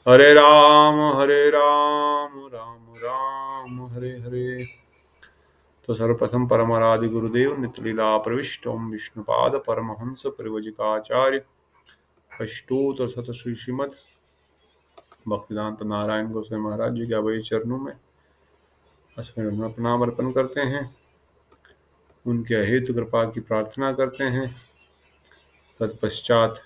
हरे राम राम राम हरे हरे। तो सर्वप्रथम परमाराधि गुरुदेव नित्यलीला प्रविष्ट ओम विष्णुपाद परमहंस परिवजिकाचार्य अष्टोत्तर शत श्री श्रीमद भक्तिवेदांत नारायण गोस्वामी महाराज जी के अभय चरणों में अस्मरण प्रणाम अर्पण करते हैं। उनके अहेतु कृपा की प्रार्थना करते हैं। तत्पश्चात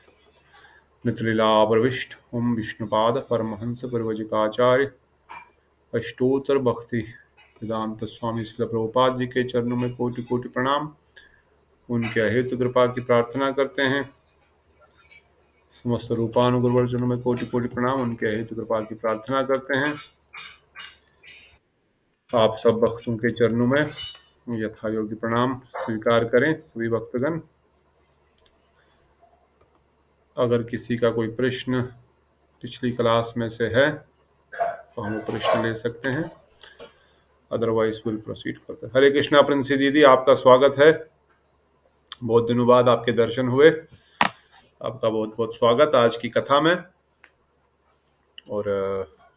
नित्यलीला प्रविष्ट ओम विष्णुपाद परमहंस परिवजिकाचार्य अष्टोत्तर भक्ति वेदांत स्वामी श्रील प्रभुपाद जी के चरणों में कोटि कोटि प्रणाम। उनके अहेतु कृपा की प्रार्थना करते हैं। समस्त रूपानुगुरुवर चरणों में कोटि कोटि प्रणाम। उनके अहेतु कृपा की प्रार्थना करते हैं। आप सब भक्तों के चरणों में यथा योग्य प्रणाम स्वीकार करें सभी भक्तगण। अगर किसी का कोई प्रश्न पिछली क्लास में से है तो हम वो प्रश्न ले सकते हैं, अदरवाइज विल प्रोसीड करते हैं। हरे कृष्णा प्रिंसी दीदी, आपका स्वागत है। बहुत दिनों बाद आपके दर्शन हुए, आपका बहुत बहुत स्वागत आज की कथा में। और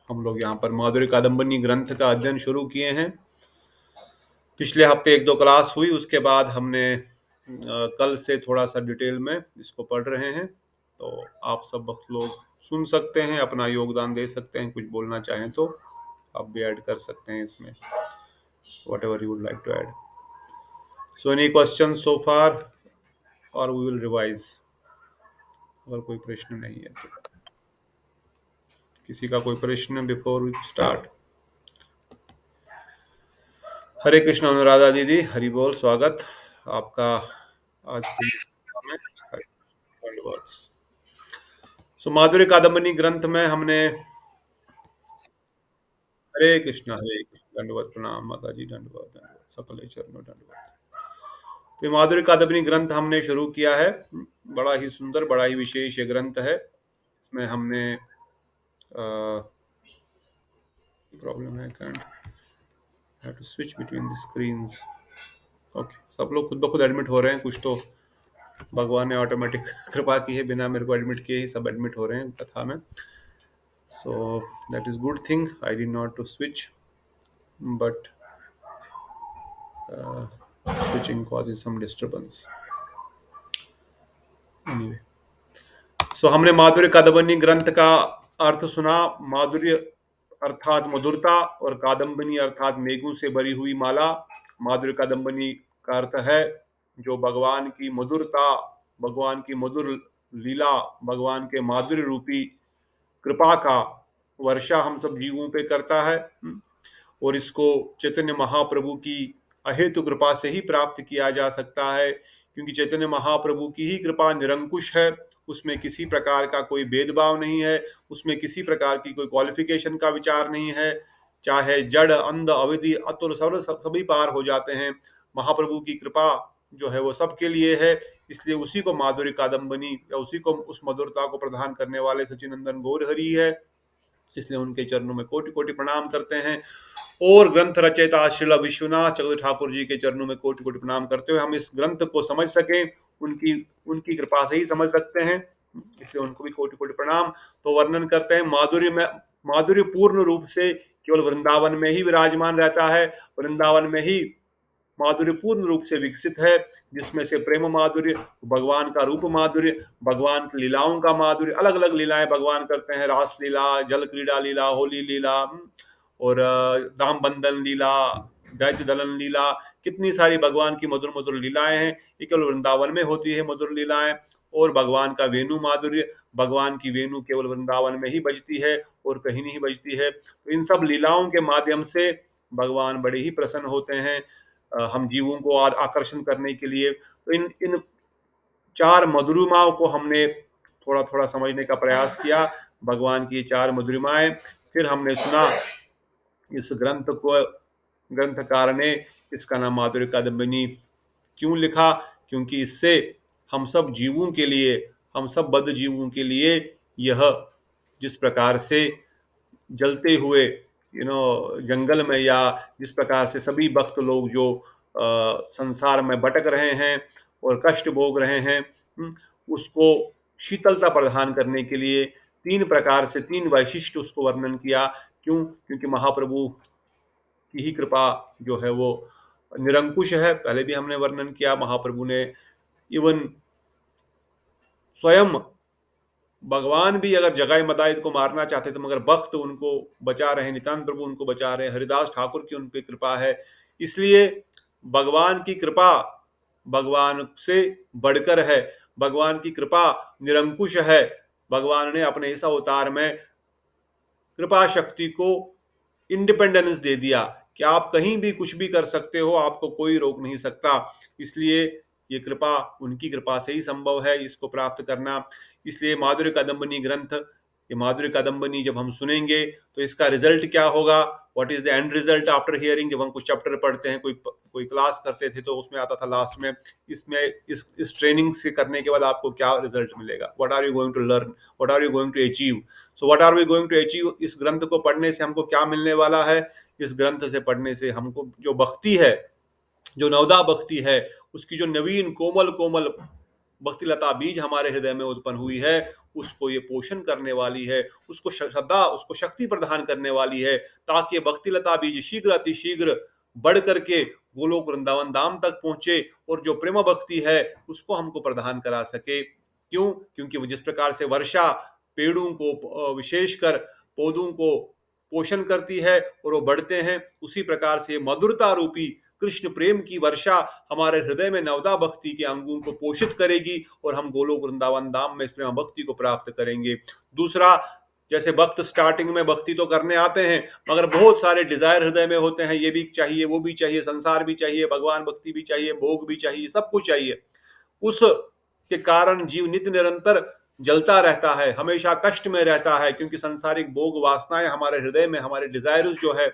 हम लोग यहाँ पर माधुर्य कादम्बनी ग्रंथ का अध्ययन शुरू किए हैं। पिछले हफ्ते 1-2 क्लास हुई, उसके बाद हमने कल से थोड़ा सा डिटेल में इसको पढ़ रहे हैं। तो आप सब लोग सुन सकते हैं, अपना योगदान दे सकते हैं, कुछ बोलना चाहें तो आप भी ऐड कर सकते हैं इसमें, whatever you would like to add. So any question so far और वी विल रिवाइज। अगर कोई प्रश्न नहीं है तो किसी का कोई प्रश्न बिफोर वी स्टार्ट। हरे कृष्ण अनुराधा दीदी, हरि बोल, स्वागत आपका आज की में। सो माधुर्य कादम्बनी ग्रंथ में हमने हरे कृष्ण दंडवत प्रणाम माता जी, दंडवत दंडवत सकल चरणों दंडवत। तो ये माधुर्य कादम्बनी ग्रंथ हमने शुरू किया है। बड़ा ही सुंदर, बड़ा ही विशेष ये ग्रंथ है। इसमें हमने प्रॉब्लम है, can have to switch between the screens. Okay, सब लोग खुद ब खुद एडमिट हो रहे हैं। कुछ तो भगवान ने ऑटोमेटिक कृपा की है, बिना मेरे को एडमिट किए ही सब एडमिट हो रहे हैं कथा में। So that is good thing. I did not to switch but switching causes some disturbance. Anyway, so हमने माधुर्य कादम्बनी ग्रंथ का अर्थ सुना। माधुर्य अर्थात मधुरता और कादम्बनी अर्थात मेघों से भरी हुई माला। माधुर्य कादम्बनी का अर्थ है जो भगवान की मधुरता, भगवान की मधुर लीला, भगवान के माधुर्य रूपी कृपा का वर्षा हम सब जीवों पे करता है। और इसको चैतन्य महाप्रभु की अहेतु कृपा से ही प्राप्त किया जा सकता है, क्योंकि चैतन्य महाप्रभु की ही कृपा निरंकुश है। उसमें किसी प्रकार का कोई भेदभाव नहीं है, उसमें किसी प्रकार की कोई क्वालिफिकेशन का विचार नहीं है। चाहे जड़, अंध, अविधि, अतुल सभी पार हो जाते हैं। महाप्रभु की कृपा जो है वो सबके लिए है। इसलिए उसी को माधुर्य कादम्बनी या उसी को उस मधुरता को प्रदान करने वाले सचिनंदन गौरहरि है। इसलिए उनके चरणों में कोटि कोटि प्रणाम करते हैं। और ग्रंथ रचयिता श्रील विश्वनाथ चक्रवर्ती ठाकुर जी के चरणों में कोटि कोटि प्रणाम करते हुए हम इस ग्रंथ को समझ सकें, उनकी उनकी कृपा से ही समझ सकते हैं, इसलिए उनको भी कोटि कोटि प्रणाम। तो वर्णन करते हैं माधुर्य में, माधुर्य पूर्ण रूप से केवल वृंदावन में ही विराजमान रहता है। वृंदावन में ही माधुर्य पूर्ण रूप से विकसित है, जिसमें से प्रेम माधुर्य, भगवान का रूप माधुर्य, भगवान की लीलाओं का माधुर्य, अलग अलग लीलाएं भगवान करते हैं। रास लीला, जल क्रीड़ा लीला, होली लीला और दाम बंधन लीला, दैत्य दलन लीला, कितनी सारी भगवान की मधुर मधुर लीलाएं हैं। ये केवल वृंदावन में होती है मधुर लीलाएं। और भगवान का वेणु माधुर्य, भगवान की वेणु केवल वृंदावन में ही बजती है और कहीं नहीं बजती है। तो इन सब लीलाओं के माध्यम से भगवान बड़े ही प्रसन्न होते हैं हम जीवों को आकर्षण करने के लिए। तो इन इन चार मधुरिमाओं को हमने थोड़ा थोड़ा समझने का प्रयास किया, भगवान की चार मधुरिमाएं। फिर हमने सुना इस ग्रंथ को, ग्रंथकार ने इसका नाम माधुर्य कादम्बनी क्यों लिखा, क्योंकि इससे हम सब जीवों के लिए, हम सब बद्ध जीवों के लिए यह जिस प्रकार से जलते हुए जंगल में, या जिस प्रकार से सभी भक्त लोग जो संसार में भटक रहे हैं और कष्ट भोग रहे हैं, उसको शीतलता प्रदान करने के लिए तीन प्रकार से, तीन वैशिष्ट उसको वर्णन किया। क्यों? क्योंकि महाप्रभु की ही कृपा जो है वो निरंकुश है। पहले भी हमने वर्णन किया, महाप्रभु ने इवन स्वयं भगवान भी अगर जगाई मदाई को मारना चाहते थे, मगर भक्त उनको बचा रहे, नित्यानंद प्रभु उनको बचा रहे, हरिदास ठाकुर की उन पे कृपा है। इसलिए भगवान की कृपा भगवान से बढ़कर है, भगवान की कृपा निरंकुश है। भगवान ने अपने इस अवतार में कृपा शक्ति को इंडिपेंडेंस दे दिया कि आप कहीं भी कुछ भी कर सकते हो, आपको कोई रोक नहीं सकता। इसलिए ये कृपा उनकी कृपा से ही संभव है इसको प्राप्त करना। इसलिए माधुर्य कादंबनी ग्रंथ, ये माधुर्य कादंबनी जब हम सुनेंगे तो इसका रिजल्ट क्या होगा, what is the end result after hearing. जब हम कुछ चैप्टर पढ़ते हैं, कोई क्लास करते थे तो उसमें आता था लास्ट में, इसमें इस ट्रेनिंग से करने के बाद आपको क्या रिजल्ट मिलेगा, what are you going to learn, what are you going to achieve. So what are we going to achieve, इस ग्रंथ को पढ़ने से हमको क्या मिलने वाला है। इस ग्रंथ से पढ़ने से हमको जो भक्ति है, जो नवदा भक्ति है, उसकी जो नवीन कोमल कोमल भक्ति लता बीज हमारे हृदय में उत्पन्न हुई है, उसको ये पोषण करने वाली है, उसको श्रद्धा, उसको शक्ति प्रदान करने वाली है, ताकि ये भक्ति लता बीज शीघ्र अतिशीघ्र बढ़ करके गोलोक वृंदावन धाम तक पहुंचे और जो प्रेम भक्ति है उसको हमको प्रदान करा सके। क्यों? क्योंकि वो जिस प्रकार से वर्षा पेड़ों को, विशेषकर पौधों को पोषण करती है और वो बढ़ते हैं, उसी प्रकार से मधुरता रूपी कृष्ण प्रेम की वर्षा हमारे हृदय में नवदा भक्ति के अंगों को पोषित करेगी और हम गोलोक वृंदावन धाम में इस प्रेम भक्ति को प्राप्त करेंगे। दूसरा, जैसे भक्त स्टार्टिंग में भक्ति तो करने आते हैं, मगर बहुत सारे डिजायर हृदय में होते हैं, ये भी चाहिए, वो भी चाहिए, संसार भी चाहिए, भगवान भक्ति भी चाहिए, भोग भी चाहिए, सब कुछ चाहिए। उस के कारण जीव नित्य निरंतर जलता रहता है, हमेशा कष्ट में रहता है, क्योंकि सांसारिक भोग वासनाएं हमारे हृदय में, हमारे डिजायर्स जो है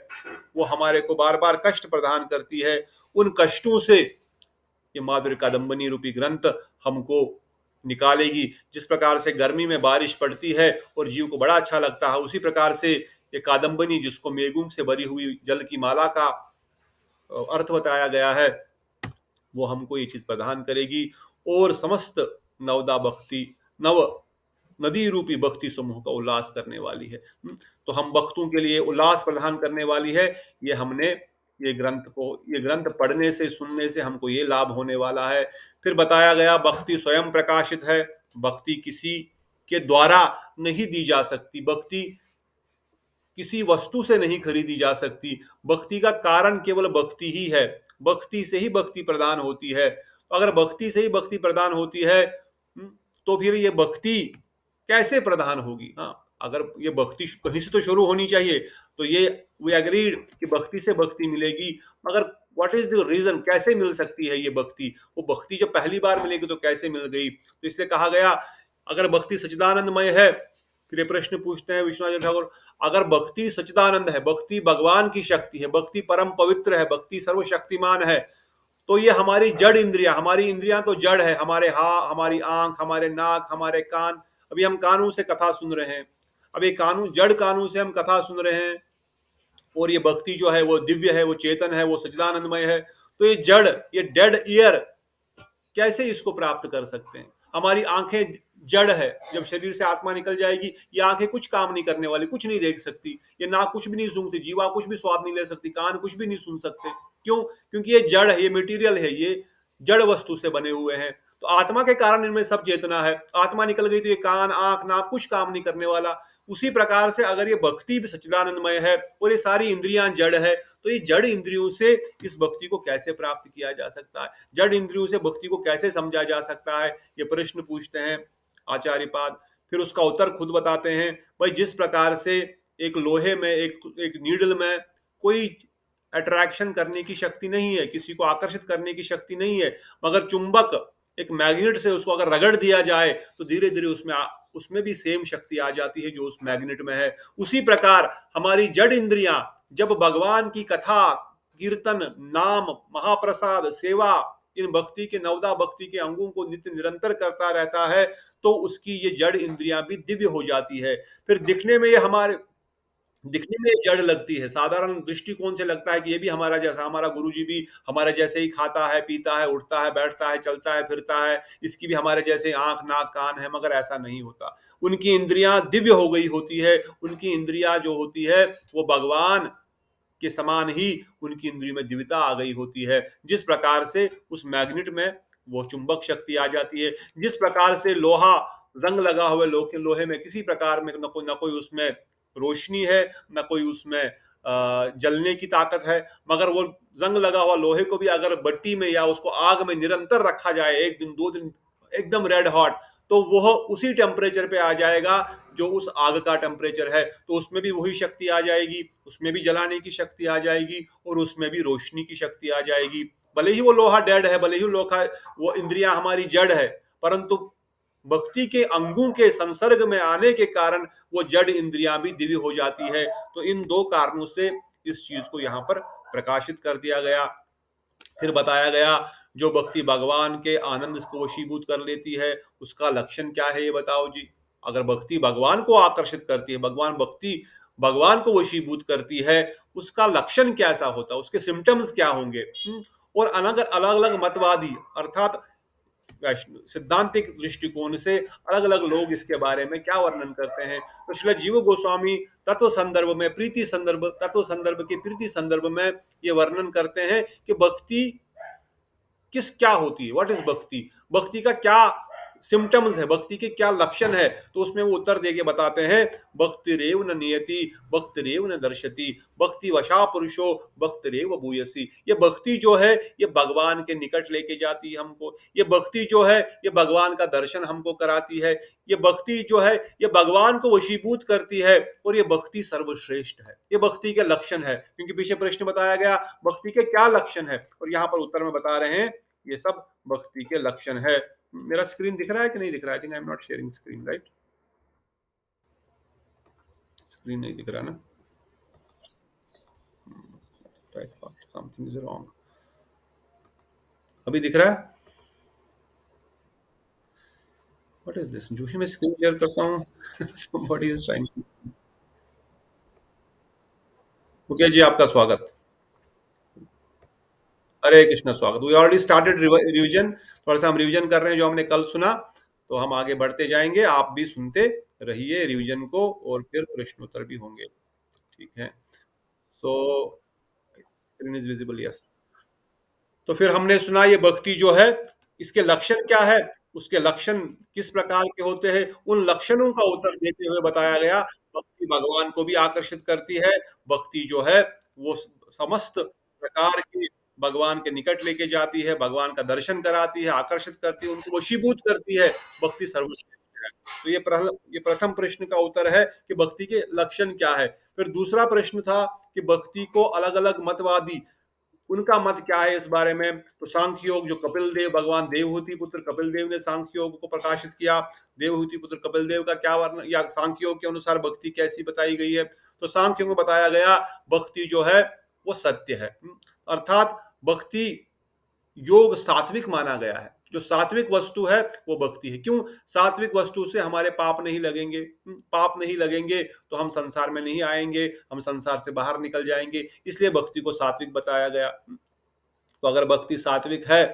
वो हमारे को बार बार कष्ट प्रदान करती है। उन कष्टों से ये माधुर्य कादंबनी रूपी ग्रंथ हमको निकालेगी। जिस प्रकार से गर्मी में बारिश पड़ती है और जीव को बड़ा अच्छा लगता है, उसी प्रकार से ये कादंबनी, जिसको मेघों से भरी हुई जल की माला का अर्थ बताया गया है, वो हमको ये चीज प्रदान करेगी और समस्त नवदा भक्ति, नव नदी रूपी भक्ति समूह का उल्लास करने वाली है। तो हम भक्तों के लिए उल्लास प्रदान करने वाली है। ये हमने ये ग्रंथ पढ़ने से, सुनने से हमको ये लाभ होने वाला है। फिर बताया गया भक्ति स्वयं प्रकाशित है, भक्ति किसी के द्वारा नहीं दी जा सकती, भक्ति किसी वस्तु से नहीं खरीदी जा सकती, भक्ति का कारण केवल भक्ति ही है, भक्ति से ही भक्ति प्रदान होती है। तो अगर भक्ति से ही भक्ति प्रदान होती है, तो फिर ये भक्ति कैसे प्रदान होगी। हाँ, अगर ये भक्ति कहीं से तो शुरू होनी चाहिए, तो ये वी एग्रीड कि भक्ति से भक्ति मिलेगी, मगर व्हाट इज द रीजन, कैसे मिल सकती है ये भक्ति। वो भक्ति जब पहली बार मिलेगी तो कैसे मिल गई। तो इसलिए कहा गया, अगर भक्ति सच्चिदानंदमय है, फिर ये प्रश्न पूछते हैं विश्वनाथ ठाकुर, अगर भक्ति सच्चिदानंद है, भक्ति भगवान की शक्ति है, भक्ति परम पवित्र है, भक्ति सर्वशक्तिमान है, तो ये हमारी जड़ इंद्रिया, हमारी इंद्रियां तो जड़ है, हमारे हमारी आंख, हमारे नाक, हमारे कान, अभी हम कानों से कथा सुन रहे हैं, अब ये कानून, जड़ कानून से हम कथा सुन रहे हैं, और ये भक्ति जो है वो दिव्य है, वो चेतन है, वो सच्चिदानंदमय है। तो ये जड़, ये डेड ईयर, कैसे इसको प्राप्त कर सकते हैं। हमारी आंखें जड़ है, जब शरीर से आत्मा निकल जाएगी ये आंखें कुछ काम नहीं करने वाली, कुछ नहीं देख सकती, ये नाक कुछ भी नहीं सूंघती, जीवा कुछ भी स्वाद नहीं ले सकती, कान कुछ भी नहीं सुन सकते। क्यों? क्योंकि ये जड़ है, ये मटेरियल है, ये जड़ वस्तु से बने हुए हैं। तो आत्मा के कारण इनमें सब चेतना है, आत्मा निकल गई तो ये कान, आंख, नाक कुछ काम नहीं करने वाला। उसी प्रकार से अगर ये भक्ति भी सच्चिदानंदमय है और ये सारी इंद्रियां जड़ है, तो ये जड़ इंद्रियों से इस भक्ति को कैसे प्राप्त किया जा सकता है, जड़ इंद्रियों से भक्ति को कैसे समझा जा सकता है, ये प्रश्न पूछते हैं आचार्य पाद। फिर उसका उत्तर खुद बताते हैं, भाई जिस प्रकार से एक लोहे में, एक नीडल में कोई अट्रैक्शन करने की शक्ति नहीं है, किसी को आकर्षित करने की शक्ति नहीं है, मगर चुंबक एक मैग्नेट से उसको अगर रगड़ दिया जाए तो धीरे धीरे उसमें भी सेम शक्ति आ जाती है जो उस मैग्नेट में है। उसी प्रकार हमारी जड़ इंद्रियां जब भगवान की कथा, कीर्तन, नाम, महाप्रसाद, सेवा, इन भक्ति के, नवदा भक्ति के अंगों को नित्य निरंतर करता रहता है, तो उसकी ये जड़ इंद्रियां भी दिव्य हो जाती है। फिर दिखने में ये हमारे दिखने में जड़ लगती है, साधारण दृष्टिकोण से लगता है कि ये भी हमारा जैसा, हमारा गुरुजी भी हमारे जैसे ही खाता है, पीता है, उठता है, बैठता है, चलता है, फिरता है, इसकी भी हमारे जैसे आँख, नाक, कान है, मगर ऐसा नहीं होता। उनकी इंद्रियाँ दिव्य हो गई होती है, उनकी इंद्रियाँ जो होती है, वो भगवान के समान ही उनकी इंद्रियों में दिव्यता आ गई होती है। जिस प्रकार से उस मैग्नेट में वो चुंबक शक्ति आ जाती है, जिस प्रकार से लोहा जंग लगा हुआ लोहे लोहे में किसी प्रकार में न कोई उसमें रोशनी है, न कोई उसमें जलने की ताकत है, मगर वो जंग लगा हुआ लोहे को भी अगर भट्टी में या उसको आग में निरंतर रखा जाए, 1 दिन 2 दिन एकदम रेड हॉट, तो वह उसी टेम्परेचर पे आ जाएगा जो उस आग का टेम्परेचर है। तो उसमें भी वही शक्ति आ जाएगी, उसमें भी जलाने की शक्ति आ जाएगी और उसमें भी रोशनी की शक्ति आ जाएगी। भले ही वो लोहा डेड है, भले ही लोहा वो इंद्रियां हमारी जड़ है, परंतु भक्ति के अंगों के संसर्ग में आने के कारण वो जड़ इंद्रियां भी दिव्य हो जाती है। तो इन दो कारणों से इस चीज को यहाँ पर प्रकाशित कर दिया गया। फिर बताया गया जो भक्ति भगवान के आनंद को वशीभूत कर लेती है, उसका लक्षण क्या है ये बताओ जी। अगर भक्ति भगवान को आकर्षित करती है, भगवान भक्ति भगवान को वशीभूत करती है, उसका लक्षण कैसा होता है, उसके सिम्टम्स क्या होंगे। और अलग अलग अलग मतवादी अर्थात सिद्धांतिक दृष्टिकोण से अलग अलग लोग इसके बारे में क्या वर्णन करते हैं। तो श्रील जीव गोस्वामी तत्व संदर्भ में प्रीति संदर्भ तत्व संदर्भ के प्रीति संदर्भ में ये वर्णन करते हैं कि भक्ति किस क्या होती है, व्हाट इज भक्ति, भक्ति का क्या सिम्टम्स है, भक्ति के क्या लक्षण है। तो उसमें वो उत्तर देके बताते हैं, भक्ति रेव न नियति भक्ति रेव न दर्शति भक्ति वशा पुरुषो भक्ति रेव भूयसी। ये भक्ति जो है ये भगवान के निकट लेके जाती है हमको, ये भक्ति जो है ये भगवान का दर्शन हमको कराती है, ये भक्ति जो है ये भगवान को वशीभूत करती है, और ये भक्ति सर्वश्रेष्ठ है। ये भक्ति के लक्षण है, क्योंकि पीछे प्रश्न बताया गया भक्ति के क्या लक्षण है, और यहाँ पर उत्तर में बता रहे हैं ये सब भक्ति के लक्षण है। मेरा स्क्रीन दिख रहा है कि नहीं दिख रहा है? I think I am not sharing screen, right? Screen नहीं दिख रहा ना? Something is wrong. अभी दिख रहा है? What is this? जोशी मैं स्क्रीन शेयर करता हूँ। somebody is trying to... okay जी, आपका स्वागत। हरे कृष्ण, स्वागत। वी ऑलरेडी स्टार्टेड रिवीजन, थोड़ा सा हम रिवीजन कर रहे हैं जो हमने कल सुना, तो हम आगे बढ़ते जाएंगे, आप भी सुनते रहिए रिवीजन को, और फिर प्रश्नोत्तर भी होंगे। ठीक है। सो स्क्रीन इज विजिबल, यस। तो फिर हमने सुना ये भक्ति जो है इसके लक्षण क्या है, उसके लक्षण किस प्रकार के होते हैं, उन लक्षणों का उत्तर देते हुए बताया गया भक्ति भगवान को भी आकर्षित करती है, भक्ति जो है वो समस्त प्रकार के भगवान के निकट लेके जाती है, भगवान का दर्शन कराती है, आकर्षित करती है, उनको वशीभूत करती है, भक्ति सर्वश्रेष्ठ है। तो ये प्रथम प्रश्न का उत्तर है कि भक्ति के लक्षण क्या है। फिर दूसरा प्रश्न था कि भक्ति को अलग अलग मतवादी उनका मत क्या है इस बारे में। तो सांख्य योग जो कपिल देव, भगवान देवहूति पुत्र कपिल देव ने सांख्य योग को प्रकाशित किया, देवहूति पुत्र कपिल देव का क्या वर्णन, या सांख्य योग के अनुसार भक्ति कैसी बताई गई है। तो सांख्य योग में बताया गया भक्ति जो है वो सत्य है, अर्थात भक्ति योग सात्विक माना गया है, जो सात्विक वस्तु है वो भक्ति है। क्यों? सात्विक वस्तु से हमारे पाप नहीं लगेंगे, पाप नहीं लगेंगे तो हम संसार में नहीं आएंगे, हम संसार से बाहर निकल जाएंगे, इसलिए भक्ति को सात्विक बताया गया। तो अगर भक्ति सात्विक है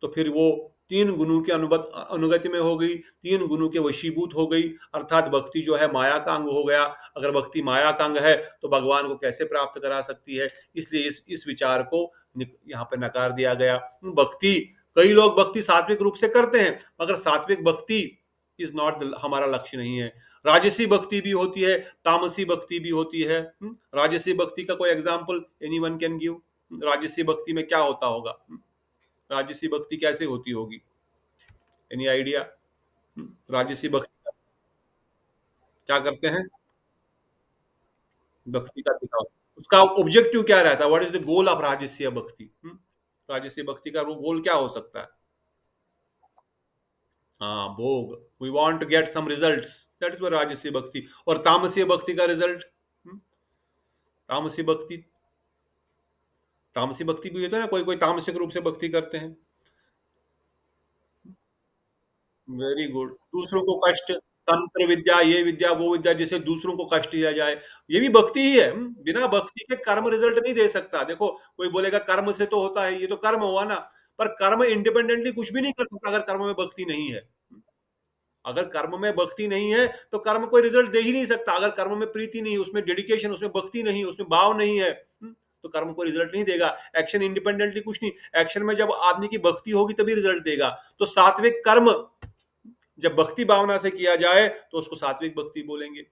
तो फिर वो 3 गुणों के अनुगति में हो गई, 3 गुणों के वशीभूत हो गई, अर्थात भक्ति जो है माया का अंग हो गया। अगर भक्ति माया का अंग है तो भगवान को कैसे प्राप्त करा सकती है, इसलिए इस विचार को यहाँ पे नकार दिया गया। भक्ति, कई लोग भक्ति सात्विक रूप से करते हैं, मगर सात्विक भक्ति इज नॉट हमारा लक्ष्य नहीं है। राजसी भक्ति भी होती है, तामसी भक्ति भी होती है। राजसी भक्ति का कोई एग्जाम्पल एनीवन कैन गिव? राजसी भक्ति में क्या होता होगा? राजसी भक्ति कैसे होती होगी? Any idea? राजसी भक्ति क्या करते हैं? भक्ति का दिखावा, उसका ऑब्जेक्टिव क्या रहता है? What is the goal of राजसी भक्ति? राजसी भक्ति का गोल क्या हो सकता है? हाँ, भोग। We want to get some results, that is what राजसी भक्ति। और तामसी भक्ति का रिजल्ट, तामसी भक्ति, तामसी भक्ति भी होता है ना, कोई कोई तामसिक रूप से भक्ति करते हैं। Very good. दूसरों को कष्ट, तंत्र विद्या, ये विद्या, वो विद्या, जिससे दूसरों को कष्ट दिया जाए, ये भी भक्ति ही है। बिना भक्ति के कर्म रिजल्ट नहीं दे सकता। देखो, कोई बोलेगा कर्म से तो होता है, ये तो कर्म हुआ ना, पर कर्म इंडिपेंडेंटली कुछ भी नहीं कर सकता अगर कर्म में भक्ति नहीं है। अगर कर्म में भक्ति नहीं है तो कर्म कोई रिजल्ट दे ही नहीं सकता। अगर कर्म में प्रीति नहीं, उसमें डेडिकेशन, उसमें भक्ति नहीं, उसमें भाव नहीं है, तो कर्म को रिजल्ट नहीं देगा। एक्शन इंडिपेंडेंटली कुछ नहीं। एक्शन में जब आदमी की भक्ति होगी तभी रिजल्ट देगा। तो सात्विक कर्म जब भक्ति भावना से किया जाए तो उसको सात्विक भक्ति बोलेंगे।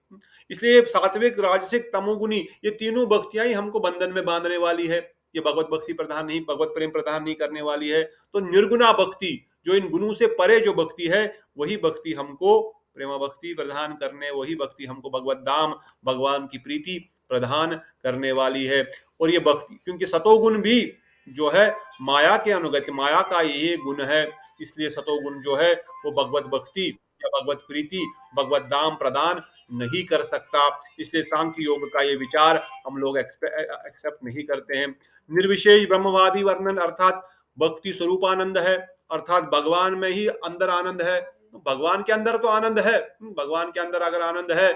इसलिए सात्विक, राजसिक, तमोगुनी, ये तीनों भक्तियां ही हमको बंधन में बांधने वाली है। ये भगवत भक्ति प्रधान नहीं, भगवत प्रेम प्रधान नहीं करने वाली है। तो निर्गुणा भक्ति, जो इन गुणों से परे जो भक्ति है, वही भक्ति हमको प्रेम भक्ति प्रदान करने, वही भक्ति हमको भगवत धाम, भगवान की प्रीति प्रदान करने वाली है। और ये भक्ति, क्योंकि सतोगुण भी जो है माया के अनुगत्य, माया का ये गुण है, इसलिए सतोगुण जो है वो भगवत भक्ति या भगवत प्रीति, भगवत धाम प्रदान नहीं कर सकता। इसलिए सांख्य योग का ये विचार हम लोग एक्सेप्ट नहीं करते हैं। निर्विशेष ब्रह्मवादी वर्णन अर्थात भक्ति स्वरूपानंद है, अर्थात भगवान में ही अंदर आनंद है। भगवान के अंदर तो आनंद है। भगवान के अंदर अगर आनंद है,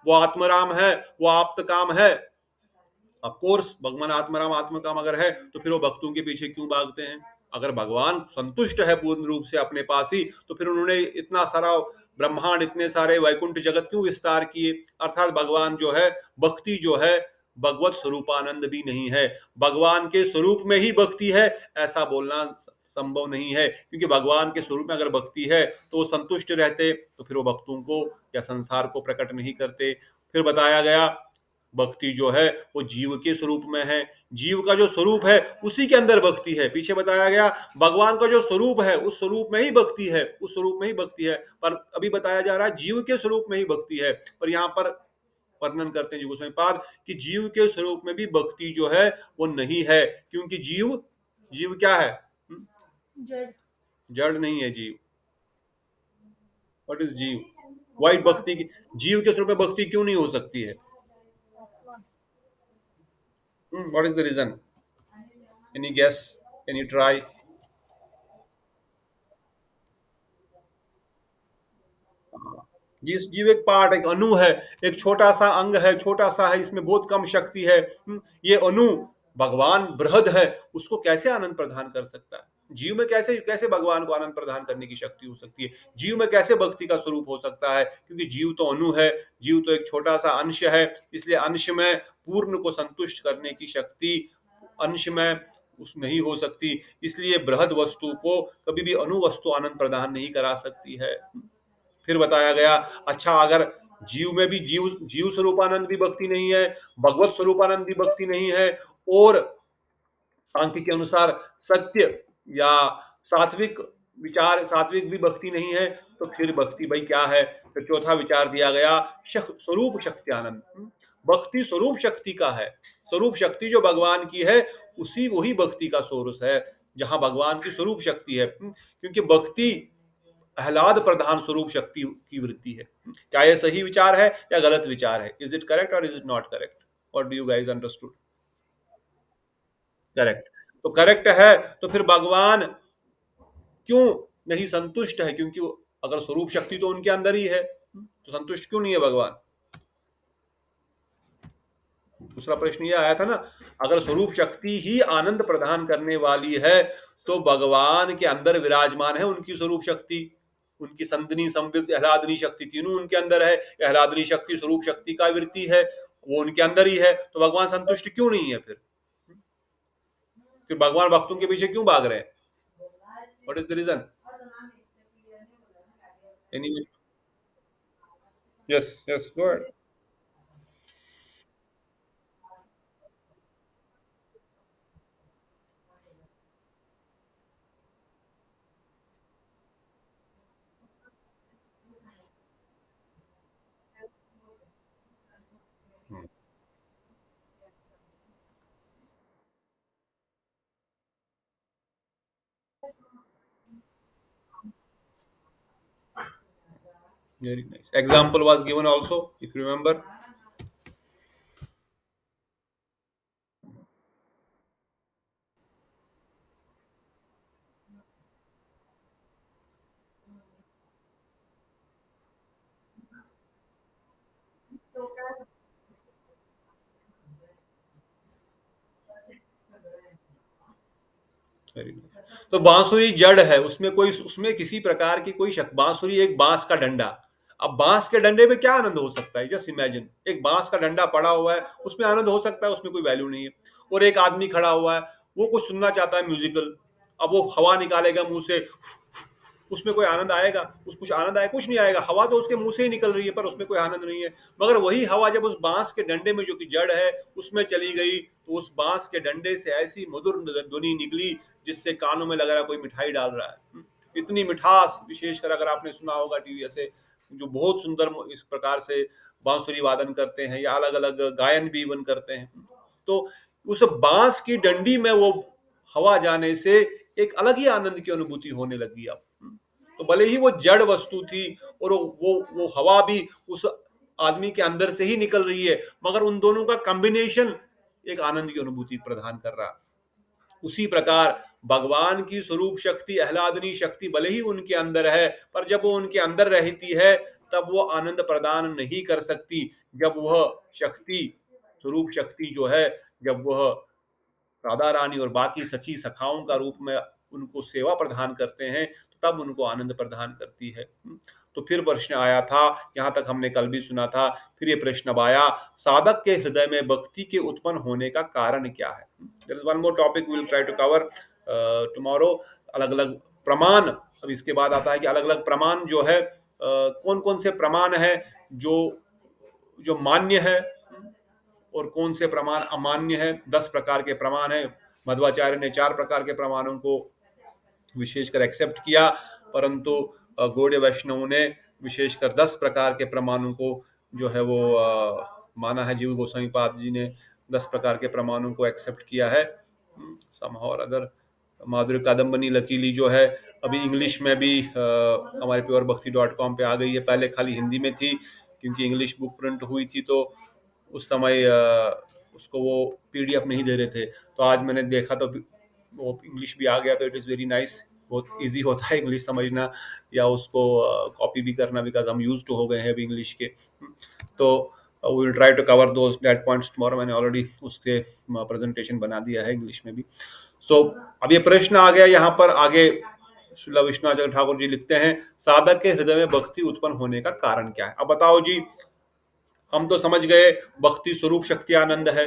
वो आत्मराम है, वो आप्त काम है। ऑफ कोर्स भगवान आत्मराम आत्म काम अगर है तो फिर वो भक्तों के पीछे क्यों भागते हैं? अगर भगवान संतुष्ट है पूर्ण रूप से अपने पास ही, तो फिर उन्होंने इतना सारा ब्रह्मांड, इतने सारे वैकुंठ जगत क्यों विस्तार किए? अर्थात भगवान जो है, भक्ति जो है, भगवत स्वरूपानंद भी नहीं है। भगवान के स्वरूप में ही भक्ति है ऐसा बोलना संभव नहीं है, क्योंकि भगवान के स्वरूप में अगर भक्ति है तो वो संतुष्ट रहते, तो फिर वो भक्तों को या संसार को प्रकट नहीं करते। फिर बताया गया भक्ति जो है वो जीव के स्वरूप में है। जीव का जो स्वरूप है उसी के अंदर भक्ति है। पीछे बताया गया भगवान का जो स्वरूप है उस स्वरूप में ही भक्ति है, उस स्वरूप में ही भक्ति है। पर अभी बताया जा रहा है जीव के स्वरूप में ही भक्ति है। पर यहाँ पर वर्णन करते हैं जी गोस्वामी पाद कि जीव के स्वरूप में भी भक्ति जो है वो नहीं है, क्योंकि जीव, जीव क्या है? जड़। जड़ नहीं है जीव। व्हाट इज जीव? वाइट भक्ति की, जीव के स्वरूप में भक्ति क्यों नहीं हो सकती है? What is the reason? Any guess? Any try? जीव जीव एक पार्ट, एक अणु है, एक छोटा सा अंग है, छोटा सा है, इसमें बहुत कम शक्ति है। ये अणु, भगवान बृहद है, उसको कैसे आनंद प्रदान कर सकता है? जीव में कैसे कैसे भगवान को आनंद प्रदान करने की शक्ति हो सकती है? जीव में कैसे भक्ति का स्वरूप हो सकता है? क्योंकि जीव तो अणु है, जीव तो एक छोटा सा अंश है। इसलिए अंश में पूर्ण को संतुष्ट करने की शक्ति अंश में उस नहीं हो सकती। इसलिए बृहद वस्तु को कभी भी अणु वस्तु आनंद प्रदान नहीं करा सकती है। फिर बताया गया, अच्छा अगर जीव में भी जीव जीव स्वरूपानंद भी भक्ति नहीं है, भगवत स्वरूपानंद भी भक्ति नहीं है, और सांख्य के अनुसार सत्य या सात्विक विचार, सात्विक भी भक्ति नहीं है, तो फिर भक्ति भाई क्या है? फिर चौथा विचार दिया गया स्वरूप शक्ति आनंद। भक्ति स्वरूप शक्ति का है। स्वरूप शक्ति जो भगवान की है उसी वही भक्ति का सोर्स है, जहां भगवान की स्वरूप शक्ति है। क्योंकि भक्ति आह्लाद प्रधान स्वरूप शक्ति की वृत्ति है। क्या यह सही विचार है या गलत विचार है? इज इट करेक्ट और is it not correct? What do you guys understood? Correct. तो करेक्ट है, तो फिर भगवान क्यों नहीं संतुष्ट है? क्योंकि अगर स्वरूप शक्ति तो उनके अंदर ही है, तो संतुष्ट क्यों नहीं है भगवान? दूसरा प्रश्न ये आया था ना, अगर स्वरूप शक्ति ही आनंद प्रदान करने वाली है तो भगवान के अंदर विराजमान है उनकी स्वरूप शक्ति, उनकी संदनी, संवित, आह्लादनी शक्ति तीनों उनके अंदर है। आह्लादनी शक्ति स्वरूप शक्ति का वृत्ति है, वो उनके अंदर ही है, तो भगवान संतुष्ट क्यों नहीं है? फिर भगवान भक्तों के पीछे क्यों भाग रहे हैं? What is the reason? Any? Yes yes, go ahead. Very nice. Example was given also, if you remember. Very nice. तो बांसुरी जड़ है, उसमें कोई, उसमें किसी प्रकार की कोई शक, बांसुरी एक बांस का डंडा। अब बांस के डंडे में क्या आनंद हो सकता है? जस्ट इमेजिन, एक बांस का डंडा पड़ा हुआ है, उसमें आनंद हो सकता है? उसमें कोई वैल्यू नहीं है। और एक आदमी खड़ा हुआ है, वो कुछ सुनना चाहता है म्यूजिकल, अब वो हवा निकालेगा मुंह से, उसमें कोई आनंद आएगा? कुछ आनंद आएगा? कुछ नहीं आएगा। हवा तो उसके मुंह से ही निकल रही है, पर उसमें कोई आनंद नहीं है। मगर वही हवा जब उस बांस के डंडे में, जो कि जड़ है, उसमें चली गई, तो उस बांस के डंडे से ऐसी मधुर ध्वनि निकली जिससे कानों में लग रहा है कोई मिठाई डाल रहा है। इतनी मिठास, विशेषकर अगर आपने सुना होगा टीवी ऐसे जो बहुत सुंदर इस प्रकार से बांसुरी वादन करते हैं या अलग अलग गायन भी इवन करते हैं, तो उस बांस की डंडी में वो हवा जाने से एक अलग ही आनंद की अनुभूति होने लगी अब। तो भले ही वो जड़ वस्तु थी और वो हवा भी उस आदमी के अंदर से ही निकल रही है, मगर उन दोनों का कॉम्बिनेशन एक आनंद की अनुभूति प्रदान कर रहा है। उसी प्रकार भगवान की स्वरूप शक्ति, आह्लादनी शक्ति भले ही उनके अंदर है, पर जब वो उनके अंदर रहती है तब वो आनंद प्रदान नहीं कर सकती। जब वह शक्ति, स्वरूप शक्ति जो है, जब वह राधा रानी और बाकी सखी सखाओं का रूप में उनको सेवा प्रदान करते हैं, तो तब उनको आनंद प्रदान करती है। तो फिर प्रश्न आया था, यहाँ तक हमने कल भी सुना था, फिर ये प्रश्न अब आया, साधक के हृदय में भक्ति के उत्पन्न होने का कारण क्या है? There is one more topic we will try to cover tomorrow. अलग अलग प्रमाण, अब इसके बाद आता है कि अलग अलग प्रमाण जो है, कौन कौन से प्रमाण है जो जो मान्य है और कौन से प्रमाण अमान्य है। 10 प्रकार के प्रमाण है। मध्वाचार्य ने 4 प्रकार के प्रमाणों को विशेषकर एक्सेप्ट किया, परंतु गौड़ीय वैष्णवों ने विशेषकर 10 प्रकार के प्रमाणों को जो है वो माना है। जीव गोस्वामी पाद जी ने 10 प्रकार के प्रमाणों को एक्सेप्ट किया है। समहाउ और अदर माधुर्य कादम्बनी लकीली जो है, अभी इंग्लिश में भी हमारे purebhakti.com पे आ गई है। पहले खाली हिंदी में थी, क्योंकि इंग्लिश बुक प्रिंट हुई थी तो उस समय उसको वो पीडीएफ नहीं दे रहे थे। तो आज मैंने देखा तो वो इंग्लिश भी आ गया, तो इट इज़ वेरी नाइस। बहुत इजी होता है इंग्लिश समझना या उसको कॉपी भी करना, बिकॉज हम यूज टू हो गए हैं अभी इंग्लिश के। तो we will try to cover those that points tomorrow. मैंने ऑलरेडी उसके प्रेजेंटेशन बना दिया है इंग्लिश में भी। सो अब ये प्रश्न आ गया यहाँ पर आगे। श्रीला विश्वनाथ ठाकुर जी लिखते हैं, साधक के हृदय में भक्ति उत्पन्न होने का कारण क्या है? अब बताओ जी, हम तो समझ गए भक्ति स्वरूप शक्ति आनंद है।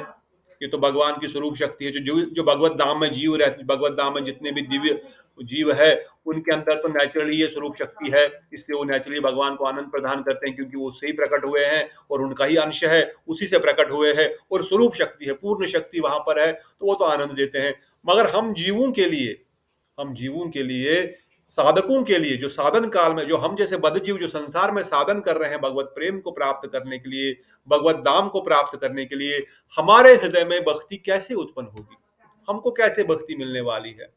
ये तो भगवान की स्वरूप शक्ति है। जो भगवत धाम में जीव रहते, भगवत धाम में जितने भी दिव्य जीव है, उनके अंदर तो नेचुरली ये स्वरूप शक्ति है, इसलिए वो नेचुरली भगवान को आनंद प्रदान करते हैं, क्योंकि वो उससे ही प्रकट हुए हैं और उनका ही अंश है, उसी से प्रकट हुए हैं और स्वरूप शक्ति है, पूर्ण शक्ति वहां पर है, तो वो तो आनंद देते हैं। मगर हम जीवों के लिए, साधकों के लिए, जो साधन काल में, जो हम जैसे बद्धजीव जो संसार में साधन कर रहे हैं भगवत प्रेम को प्राप्त करने के लिए, भगवत धाम को प्राप्त करने के लिए, हमारे हृदय में भक्ति कैसे उत्पन्न होगी? हमको कैसे भक्ति मिलने वाली है?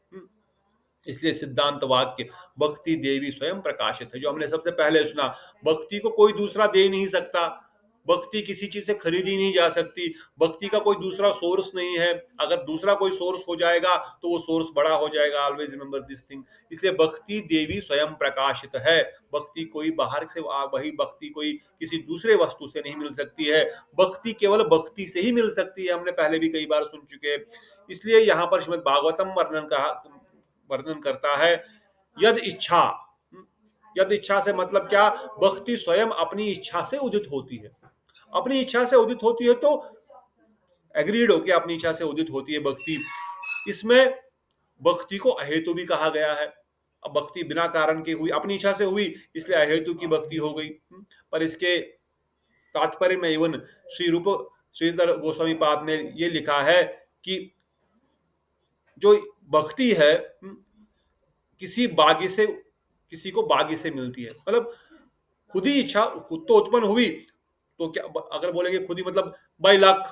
इसलिए सिद्धांत वाक्य भक्ति देवी स्वयं प्रकाशित है, जो हमने सबसे पहले सुना। भक्ति को कोई दूसरा दे नहीं सकता, भक्ति किसी चीज से खरीदी नहीं जा सकती, भक्ति का कोई दूसरा सोर्स नहीं है। अगर दूसरा कोई सोर्स हो जाएगा तो वो सोर्स बड़ा हो जाएगा। Always remember this thing. इसलिए भक्ति देवी स्वयं प्रकाशित है। भक्ति कोई बाहर से, वही भक्ति कोई किसी दूसरे वस्तु से नहीं मिल सकती है। भक्ति केवल भक्ति से ही मिल सकती है, हमने पहले भी कई बार सुन चुके हैं। इसलिए यहाँ पर श्रीमद् भागवतम वर्णन करता है, यद इच्छा। यद इच्छा से मतलब क्या? भक्ति स्वयं अपनी इच्छा से उदित होती है। अपनी इच्छा से उदित होती है, तो एग्रीड होके अपनी इच्छा से उदित होती है भक्ति। इसमें भक्ति को अहेतु भी कहा गया है। अब भक्ति बिना कारण के हुई, अपनी इच्छा से हुई, इसलिए अहेतु की भक्ति हो गई। पर इसके तात्पर्य में इवन श्रीधर गोस्वामी पाद ने ये लिखा है कि जो भक्ति है किसी को बागी से मिलती है। मतलब खुद ही इच्छा खुद तो उत्पन्न हुई, तो क्या अगर बोलेंगे खुद ही मतलब बाय लक,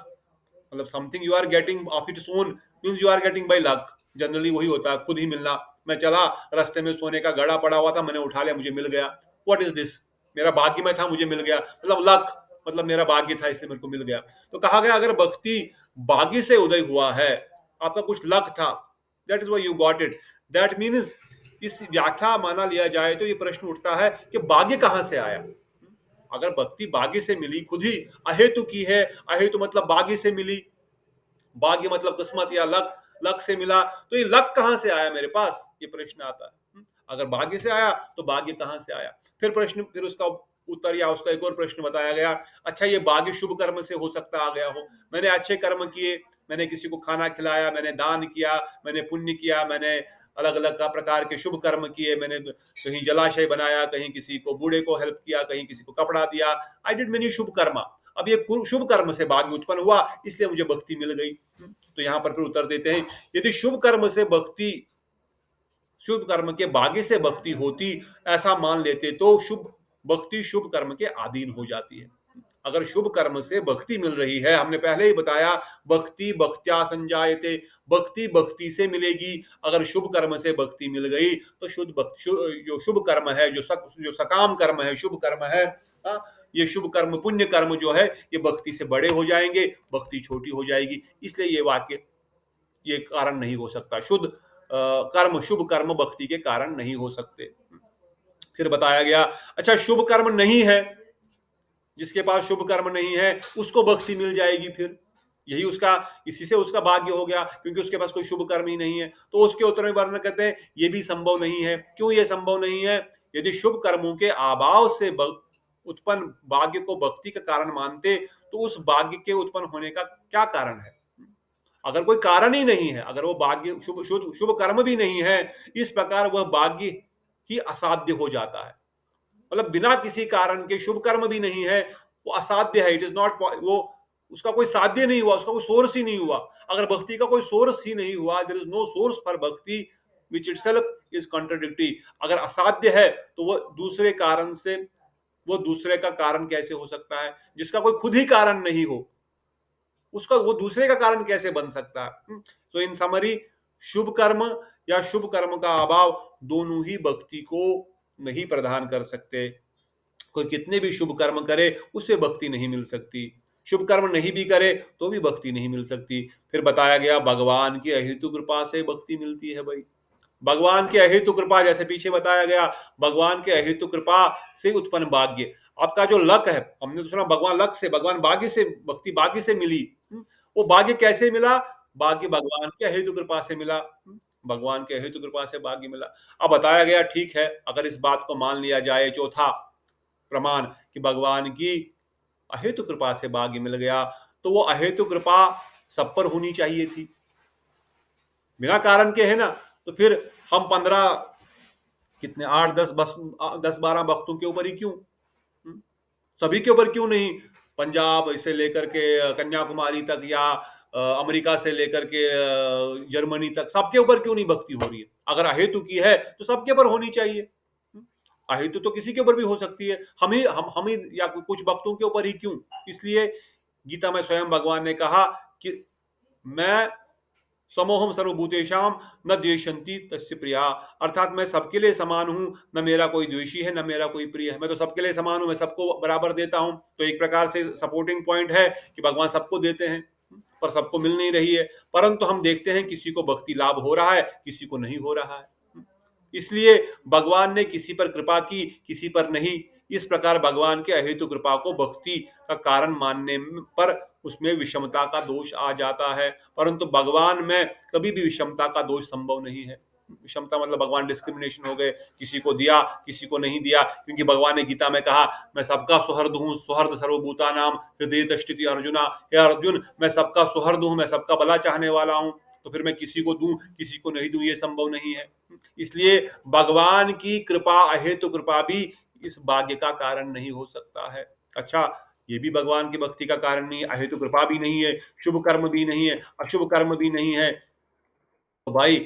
मतलब something you are getting of its own means you are getting by luck. Generally वही होता है, खुद ही मिलना। मैं चला, रास्ते में सोने का घड़ा पड़ा हुआ था, मैंने उठा लिया, मुझे मिल गया। What is this? मेरा भाग्य में था, मुझे मिल गया। मतलब लक, मतलब मेरा भाग्य था इसलिए मेरे को मिल गया। तो कहा गया अगर भक्ति भाग्य से उदय हुआ है, आपका कुछ लक था, that is why you got it. That means इस व्याख्या माना लिया जाए तो ये प्रश्न उठता है कि भाग्य कहां से आया? अगर भक्ति भाग्य से मिली, खुद ही अहेतु की है, अहेतु मतलब भाग्य से मिली, भाग्य मतलब किस्मत या लक, लक से मिला, तो ये लक कहाँ से आया मेरे पास, ये प्रश्न आता है। अगर भाग्य से आया तो भाग्य कहाँ से आया? फिर उसका उत्तर या उसका एक और प्रश्न बताया गया, अच्छा ये भाग्य शुभ कर्म से हो सकता आ गया हो, मैंने अच्छे कर्म किए, मैंने किसी को खाना खिलाया, मैंने दान किया, मैंने पुण्य किया, मैंने अलग अलग का प्रकार के शुभ कर्म किए, मैंने कहीं जलाशय बनाया, कहीं किसी को बूढ़े को हेल्प किया, कहीं किसी को कपड़ा दिया, आई डिड मेनी शुभ कर्म। अब ये शुभ कर्म से भाग्य उत्पन्न हुआ, इसलिए मुझे भक्ति मिल गई। तो यहां पर फिर उत्तर देते हैं, यदि शुभ कर्म के भाग्य से भक्ति होती, ऐसा मान लेते, तो भक्ति शुभ कर्म के अधीन हो जाती है। अगर शुभ कर्म से भक्ति मिल रही है, हमने पहले ही बताया, भक्ति भक्त्या संजायते, भक्ति भक्ति से मिलेगी। अगर शुभ कर्म से भक्ति मिल गई तो जो शुभ कर्म है, जो सकाम कर्म है, शुभ कर्म है, ये शुभ कर्म पुण्य कर्म जो है, ये भक्ति से बड़े हो जाएंगे, भक्ति छोटी हो जाएगी। इसलिए ये कारण नहीं हो सकता, शुभ कर्म भक्ति के कारण नहीं हो सकते। फिर बताया गया, अच्छा शुभ कर्म नहीं है, जिसके पास शुभ कर्म नहीं है उसको भक्ति मिल जाएगी, फिर इसी से उसका भाग्य हो गया, क्योंकि उसके पास कोई शुभ कर्म ही नहीं है। तो उसके उत्तर में वर्णन करते हैं, ये भी संभव नहीं है। क्यों ये संभव नहीं है? यदि शुभ कर्मों के अभाव से उत्पन्न भाग्य को भक्ति का कारण मानते, तो उस भाग्य के उत्पन्न होने का क्या कारण है? अगर कोई कारण ही नहीं है, अगर वो भाग्य शुभ कर्म भी नहीं है, इस प्रकार वह भाग्य ही असाध्य हो जाता है। मतलब बिना किसी कारण के शुभ कर्म भी नहीं है, वो असाध्य है, इट इज नॉट, वो उसका कोई साध्य नहीं हुआ, उसका कोई सोर्स ही नहीं हुआ। अगर भक्ति का कोई सोर्स ही नहीं हुआ, there is no source for bhakti, which itself is contradictory. अगर असाध्य है तो वो दूसरे का कारण कैसे हो सकता है? जिसका कोई खुद ही कारण नहीं हो, उसका वो दूसरे का कारण कैसे बन सकता है? तो इन समरी, शुभ कर्म या शुभ कर्म का अभाव दोनों ही भक्ति को नहीं प्रदान कर सकते। कोई कितने भी शुभ कर्म करे, उससे भक्ति नहीं मिल सकती। शुभ कर्म नहीं भी करे तो भी भक्ति नहीं मिल सकती। फिर बताया गया, भगवान की अहेतु कृपा से भक्ति मिलती है भाई। भगवान की अहेतु कृपा, जैसे पीछे बताया गया, भगवान के अहेतु कृपा से उत्पन्न भाग्य। आपका जो लक है, हमने तो सुना भगवान भाग्य से, भक्ति भाग्य से मिली। वो भाग्य कैसे मिला? भाग्य भगवान के अहेतु कृपा से मिला। भगवान के अहेतु कृपा से भाग्य मिला। अब बताया गया, ठीक है, अगर इस बात को मान लिया जाए, चौथा प्रमाण, कि भगवान की अहेतु कृपा से भाग्य मिल गया, तो वो अहेतु कृपा सब पर होनी चाहिए थी, बिना कारण के, है ना? तो फिर हम 15 कितने 8 10 12 भक्तों के ऊपर ही क्यों? सभी के ऊपर क्यों नहीं? पंजाब से लेकर के कन्याकुमारी तक, या अमेरिका से लेकर के जर्मनी तक, सबके ऊपर क्यों नहीं भक्ति हो रही है? अगर अहेतु की है तो सबके ऊपर होनी चाहिए। अहेतु तो किसी के ऊपर भी हो सकती है, हम ही या कुछ भक्तों के ऊपर ही क्यों? इसलिए गीता में स्वयं भगवान ने कहा कि मैं समोहम सर्वभूतेषाम न द्वेषन्ति तस्य प्रिया, अर्थात मैं सबके लिए समान हूं, न मेरा कोई द्वेषी है, न मेरा कोई प्रिय है। मैं तो सबके लिए समान हूं, मैं सबको बराबर देता हूं। तो एक प्रकार से सपोर्टिंग पॉइंट है कि भगवान सबको देते हैं, पर सबको मिल नहीं रही है। परंतु हम देखते हैं किसी को भक्ति लाभ हो रहा है, किसी को नहीं हो रहा है। इसलिए भगवान ने किसी पर कृपा की, किसी पर नहीं। इस प्रकार भगवान के अहेतु कृपा को भक्ति का कारण मानने पर उसमें विषमता का दोष आ जाता है, परंतु भगवान में कभी भी विषमता का दोष संभव नहीं है। विषमता मतलब भगवान डिस्क्रिमिनेशन हो गए, किसी को दिया, किसी को नहीं दिया, क्योंकि भगवान ने गीता में कहा, मैं सबका सुहृद हूँ, सुहृद सर्वभूतानाम हृदय तष्टिति अर्जुना। हे अर्जुन, मैं सबका सुहृद हूँ, मैं सबका भला चाहने वाला हूँ, तो फिर मैं किसी को दूं, किसी को नहीं दूं, ये संभव नहीं है। इसलिए भगवान की कृपा, अहेतु कृपा भी इस भाग्य का कारण नहीं हो सकता है। अच्छा, ये भी भगवान की भक्ति का कारण नहीं है, अहेतु कृपा भी नहीं है, शुभ कर्म भी नहीं है, अशुभ कर्म भी नहीं है, तो भाई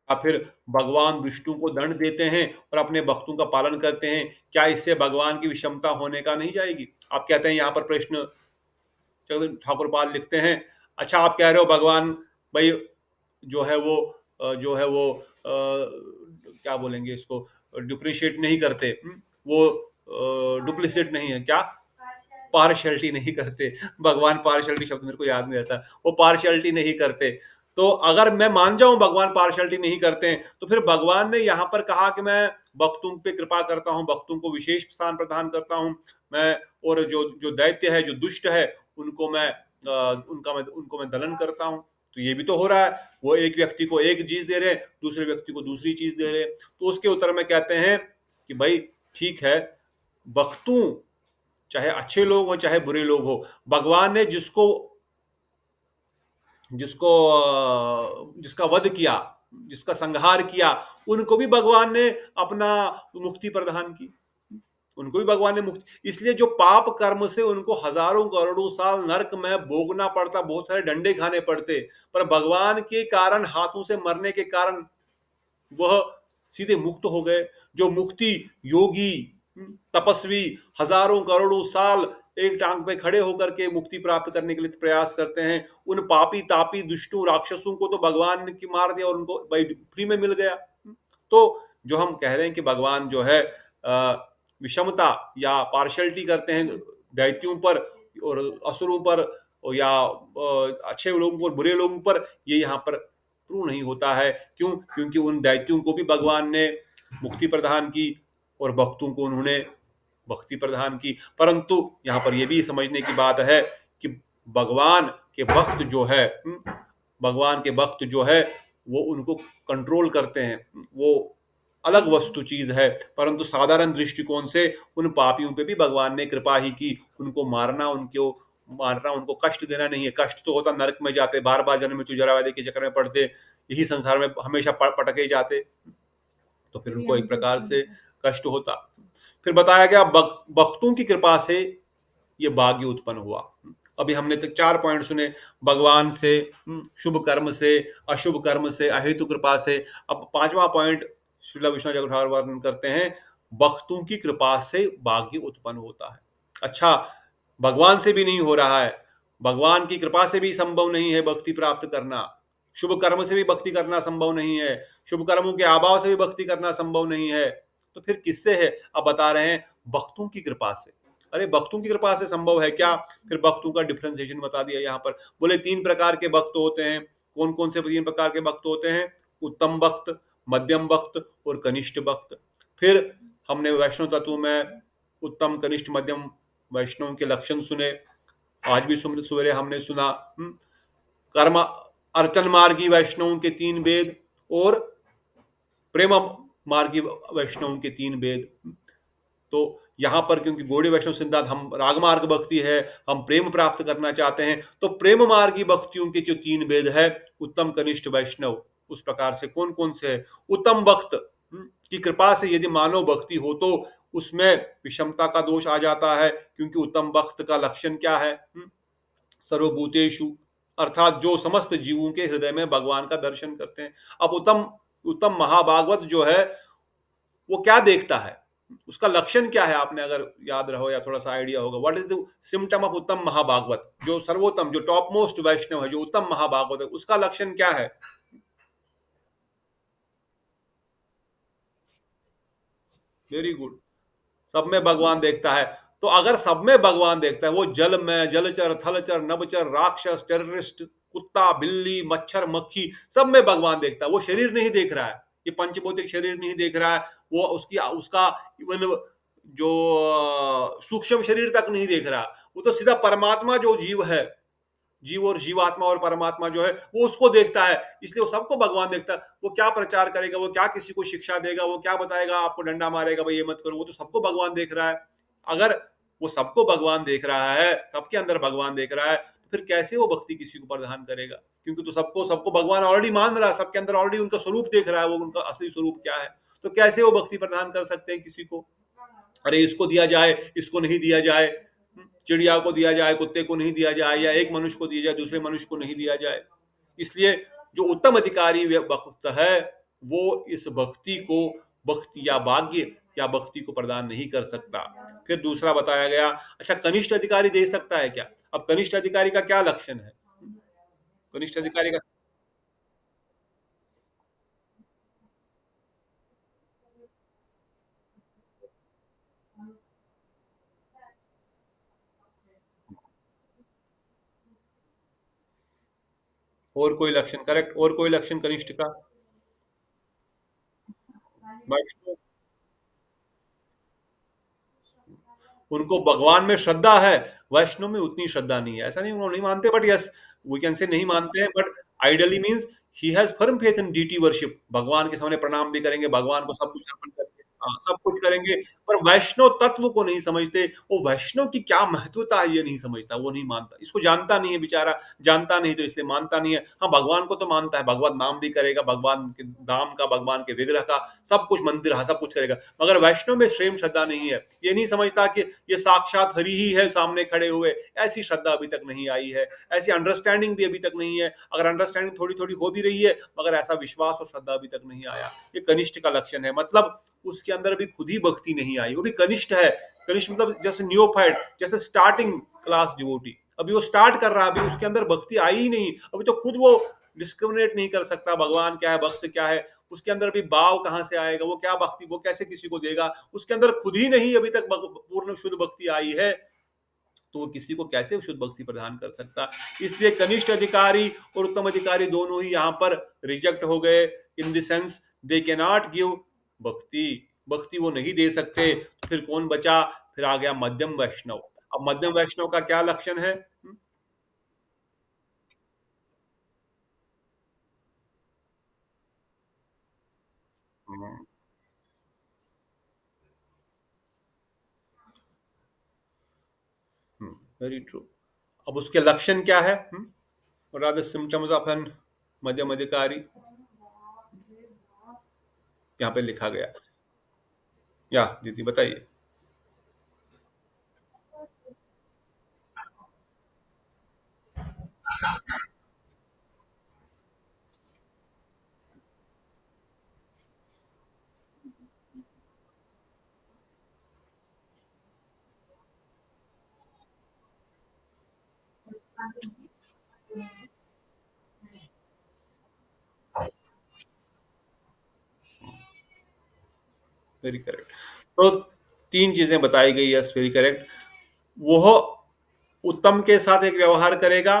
फिर भगवान विष्णु को दंड देते हैं और अपने भक्तों का पालन करते हैं, क्या इससे भगवान की विषमता होने का नहीं जाएगी? आप कहते हैं, यहाँ पर प्रश्न ठाकुर पाल लिखते हैं, अच्छा आप कह रहे हो भगवान भाई जो है वो क्या बोलेंगे इसको, डिप्रिशिएट नहीं करते, वो डुप्लीसेट नहीं है क्या, पार्शियलिटी नहीं करते। भगवान पार्शियलिटी शब्द मेरे को याद नहीं रहता, वो पार्शियलिटी नहीं करते। तो अगर मैं मान जाऊं भगवान पार्शियलिटी नहीं करते हैं, तो फिर भगवान ने यहाँ पर कहा कि मैं भक्तों पे कृपा करता हूं, भक्तों को विशेष स्थान प्रदान करता हूं, मैं, और जो जो दैत्य है, जो दुष्ट है, उनको मैं दलन करता हूं। तो ये भी तो हो रहा है, वो एक व्यक्ति को एक चीज दे रहे हैं, दूसरे व्यक्ति को दूसरी चीज दे रहे हैं। तो उसके उत्तर में कहते हैं कि भाई ठीक है, बख्तू चाहे अच्छे लोग हो चाहे बुरे लोग हो, भगवान ने जिसको जिसको जिसका वध किया, जिसका संहार किया, उनको भी भगवान ने अपना मुक्ति प्रदान की, उनको भी भगवान ने मुक्ति। इसलिए जो पाप कर्म से उनको हजारों करोड़ों साल नरक में भोगना पड़ता, बहुत सारे डंडे खाने पड़ते, पर भगवान के कारण, हाथों से मरने के कारण वह सीधे मुक्त हो गए। जो मुक्ति योगी, तपस्वी हजारों करोड़ों साल एक टांग पे खड़े होकर के मुक्ति प्राप्त करने के लिए प्रयास करते हैं, उन पापी तापी दुष्टों राक्षसों को तो भगवान ने की मार दिया और उनको भाई फ्री में मिल गया। तो जो हम कह रहे हैं कि भगवान जो है विषमता या पार्शलिटी करते हैं दैत्यों पर और असुरों पर, या अच्छे लोगों पर बुरे लोगों पर, ये यहाँ पर प्रूव नहीं होता है। क्यों? क्योंकि उन दैत्यों को भी भगवान ने मुक्ति प्रदान की और भक्तों को उन्होंने भक्ति प्रदान की। परंतु यहाँ पर यह भी समझने की बात है कि भगवान के भक्त जो है, भगवान के भक्त जो है वो उनको कंट्रोल करते हैं, वो अलग वस्तु चीज है। परंतु साधारण दृष्टिकोण से उन पापियों पे भी भगवान ने कृपा ही की। उनको मारना, उनको कष्ट देना नहीं है। कष्ट तो होता, नरक में जाते, बार बार जन्म मृत्यु जरा व्याधि के चक्कर में पड़ते, यही संसार में हमेशा पटके जाते, तो फिर उनको एक प्रकार से कष्ट होता। फिर बताया गया भक्तों की कृपा से ये भाग्य उत्पन्न हुआ। अभी हमने तक 4 पॉइंट सुने, भगवान से, शुभ कर्म से, अशुभ कर्म से, अहेतु कृपा से। अब 5वां पॉइंट श्रील विष्णु जगठार वर्णन करते हैं, भक्तों की कृपा से भाग्य उत्पन्न होता है। अच्छा, भगवान से भी नहीं हो रहा है, भगवान की कृपा से भी संभव नहीं है भक्ति प्राप्त करना, शुभ कर्म से भी भक्ति करना संभव नहीं है, शुभ कर्मों के अभाव से भी भक्ति करना संभव नहीं है, तो फिर किससे है? अब बता रहे हैं भक्तों की कृपा से। अरे भक्तों की कृपा से संभव है क्या? फिर भक्तों का डिफरेंशिएशन बता दिया यहाँ पर। बोले 3 प्रकार के भक्त होते हैं। कौन कौन से 3 प्रकार के भक्त होते हैं? उत्तम भक्त, मध्यम भक्त और कनिष्ठ भक्त। फिर हमने वैष्णव तत्व में उत्तम, कनिष्ठ, मध्यम वैष्णव के लक्षण सुने। आज भी सवेरे हमने सुना कर्म अर्चन मार्गी वैष्णव के 3 वेद और प्रेम मार्गी वैष्णव के 3 वेद। तो यहाँ पर क्योंकि गौड़ी वैष्णव सिद्धांत, हम रागमार्ग भक्ति है, हम प्रेम प्राप्त करना चाहते हैं, तो प्रेम मार्गी भक्तियों के जो 3 वेद है, उत्तम, कनिष्ठ, वैष्णव, उस प्रकार से कौन कौन से है? उत्तम भक्त की कृपा से यदि मानव भक्ति हो तो उसमें विषमता का दोष आ जाता है, क्योंकि उत्तम भक्त का लक्षण क्या है? सर्वभूतेषु, अर्थात जो समस्त जीवों के हृदय में भगवान का दर्शन करते हैं। अब उत्तम महाभागवत जो है वो क्या देखता है, उसका लक्षण क्या है? आपने अगर याद रहो या थोड़ा सा आइडिया होगा, what is the symptom of उत्तम महाभागवत? जो सर्वोत्तम, जो टॉप मोस्ट वैष्णव है, जो उत्तम महाभागवत है, उसका लक्षण क्या है? वेरी गुड, सब में भगवान देखता है। तो अगर सब में भगवान देखता है, वो जल में, जलचर, थलचर, नभचर, राक्षस, टेररिस्ट, कुत्ता, बिल्ली, मच्छर, मक्खी, सब में भगवान देखता है। वो शरीर नहीं देख रहा है, ये पंचभौतिक शरीर नहीं देख रहा है, वो उसका इवन जो सूक्ष्म शरीर तक नहीं देख रहा, वो तो सीधा परमात्मा जो जीव है, जीव और जीवात्मा और परमात्मा जो है, वो उसको देखता है। इसलिए वो सबको भगवान देखता है। वो क्या प्रचार करेगा, वो क्या किसी को शिक्षा देगा, वो क्या बताएगा, आपको डंडा मारेगा भाई ये मत करो, वो तो सबको भगवान देख रहा है। अगर वो सबको भगवान देख रहा है, सबके अंदर भगवान देख रहा है, तो फिर कैसे वो भक्ति किसी को प्रदान करेगा? क्योंकि तो सबको सबको भगवान ऑलरेडी मान रहा है, सबके अंदर ऑलरेडी उनका स्वरूप देख रहा है, वो उनका असली स्वरूप क्या है। तो कैसे वो भक्ति प्रदान कर सकते हैं किसी को? अरे इसको दिया जाए, इसको नहीं दिया जाए, चिड़िया को दिया जाए, कुत्ते को नहीं दिया जाए, या एक मनुष्य को दिया जाए, दूसरे मनुष्य को नहीं दिया जाए। इसलिए जो उत्तम अधिकारी भक्त है, वो इस भक्ति को, भक्ति या भाग्य या भक्ति को प्रदान नहीं कर सकता। फिर दूसरा बताया गया, अच्छा कनिष्ठ अधिकारी दे सकता है क्या? अब कनिष्ठ अधिकारी का क्या लक्षण है? कनिष्ठ अधिकारी का और कोई लक्षण, करेक्ट, और कोई लक्षण कनिष्ठ का? वैष्णव, उनको भगवान में श्रद्धा है, वैष्णव में उतनी श्रद्धा नहीं है। ऐसा नहीं वो नहीं मानते, but yes, we can say नहीं मानते हैं, but ideally means he has firm faith in deity worship, भगवान के सामने प्रणाम भी करेंगे, भगवान को सब कुछ अर्पण करके, हाँ, सब कुछ करेंगे। पर वैष्णव तत्व को नहीं समझते, वो वैष्णव की क्या महत्वता है ये नहीं समझता, वो नहीं मानता, इसको जानता नहीं है बेचारा, जानता नहीं तो इसलिए मानता नहीं है। हाँ, भगवान को तो मानता है, भगवत नाम भी करेगा, भगवान के धाम का, भगवान के विग्रह का, सब कुछ मंदिर, हाँ, सब कुछ करेगा, मगर वैष्णव में प्रेम श्रद्धा नहीं है। ये नहीं समझता कि ये साक्षात हरि ही है सामने खड़े हुए, ऐसी श्रद्धा अभी तक नहीं आई है, ऐसी अंडरस्टैंडिंग भी अभी तक नहीं है। अगर अंडरस्टैंडिंग थोड़ी थोड़ी हो भी रही है, मगर ऐसा विश्वास और श्रद्धा अभी तक नहीं आया। ये कनिष्ठ का लक्षण है, मतलब उसके अंदर अभी खुद ही भक्ति नहीं आई, वो भी कनिष्ठ है। कनिष्ठ मतलब जैसे न्योफाइट, जैसे स्टार्टिंग क्लास डिवोटी, अभी वो स्टार्ट कर रहा है, अभी उसके अंदर भक्ति आई ही नहीं, अभी तो खुद वो डिस्क्रिमिनेट नहीं कर सकता भगवान क्या है, भक्त क्या है, उसके अंदर भी भाव कहां से आएगा, वो क्या भक्ति, वो कैसे किसी को देगा, उसके अंदर खुद ही नहीं अभी तक पूर्ण शुद्ध भक्ति आई है, तो वो किसी को कैसे शुद्ध भक्ति प्रदान कर सकता। इसलिए कनिष्ठ अधिकारी और उत्तम अधिकारी दोनों ही यहाँ पर रिजेक्ट हो गए, in the sense they can not give भक्ति, भक्ति वो नहीं दे सकते। तो फिर कौन बचा, फिर आ गया मध्यम वैष्णव। अब मध्यम वैष्णव का क्या लक्षण है? Very true. अब उसके लक्षण क्या है? What are the symptoms of an मध्यम अधिकारी? यहाँ पे लिखा गया, या दीदी बताइए। Very correct. तो तीन चीजें बताई गई, यस वेरी करेक्ट। वह उत्तम के साथ एक व्यवहार करेगा,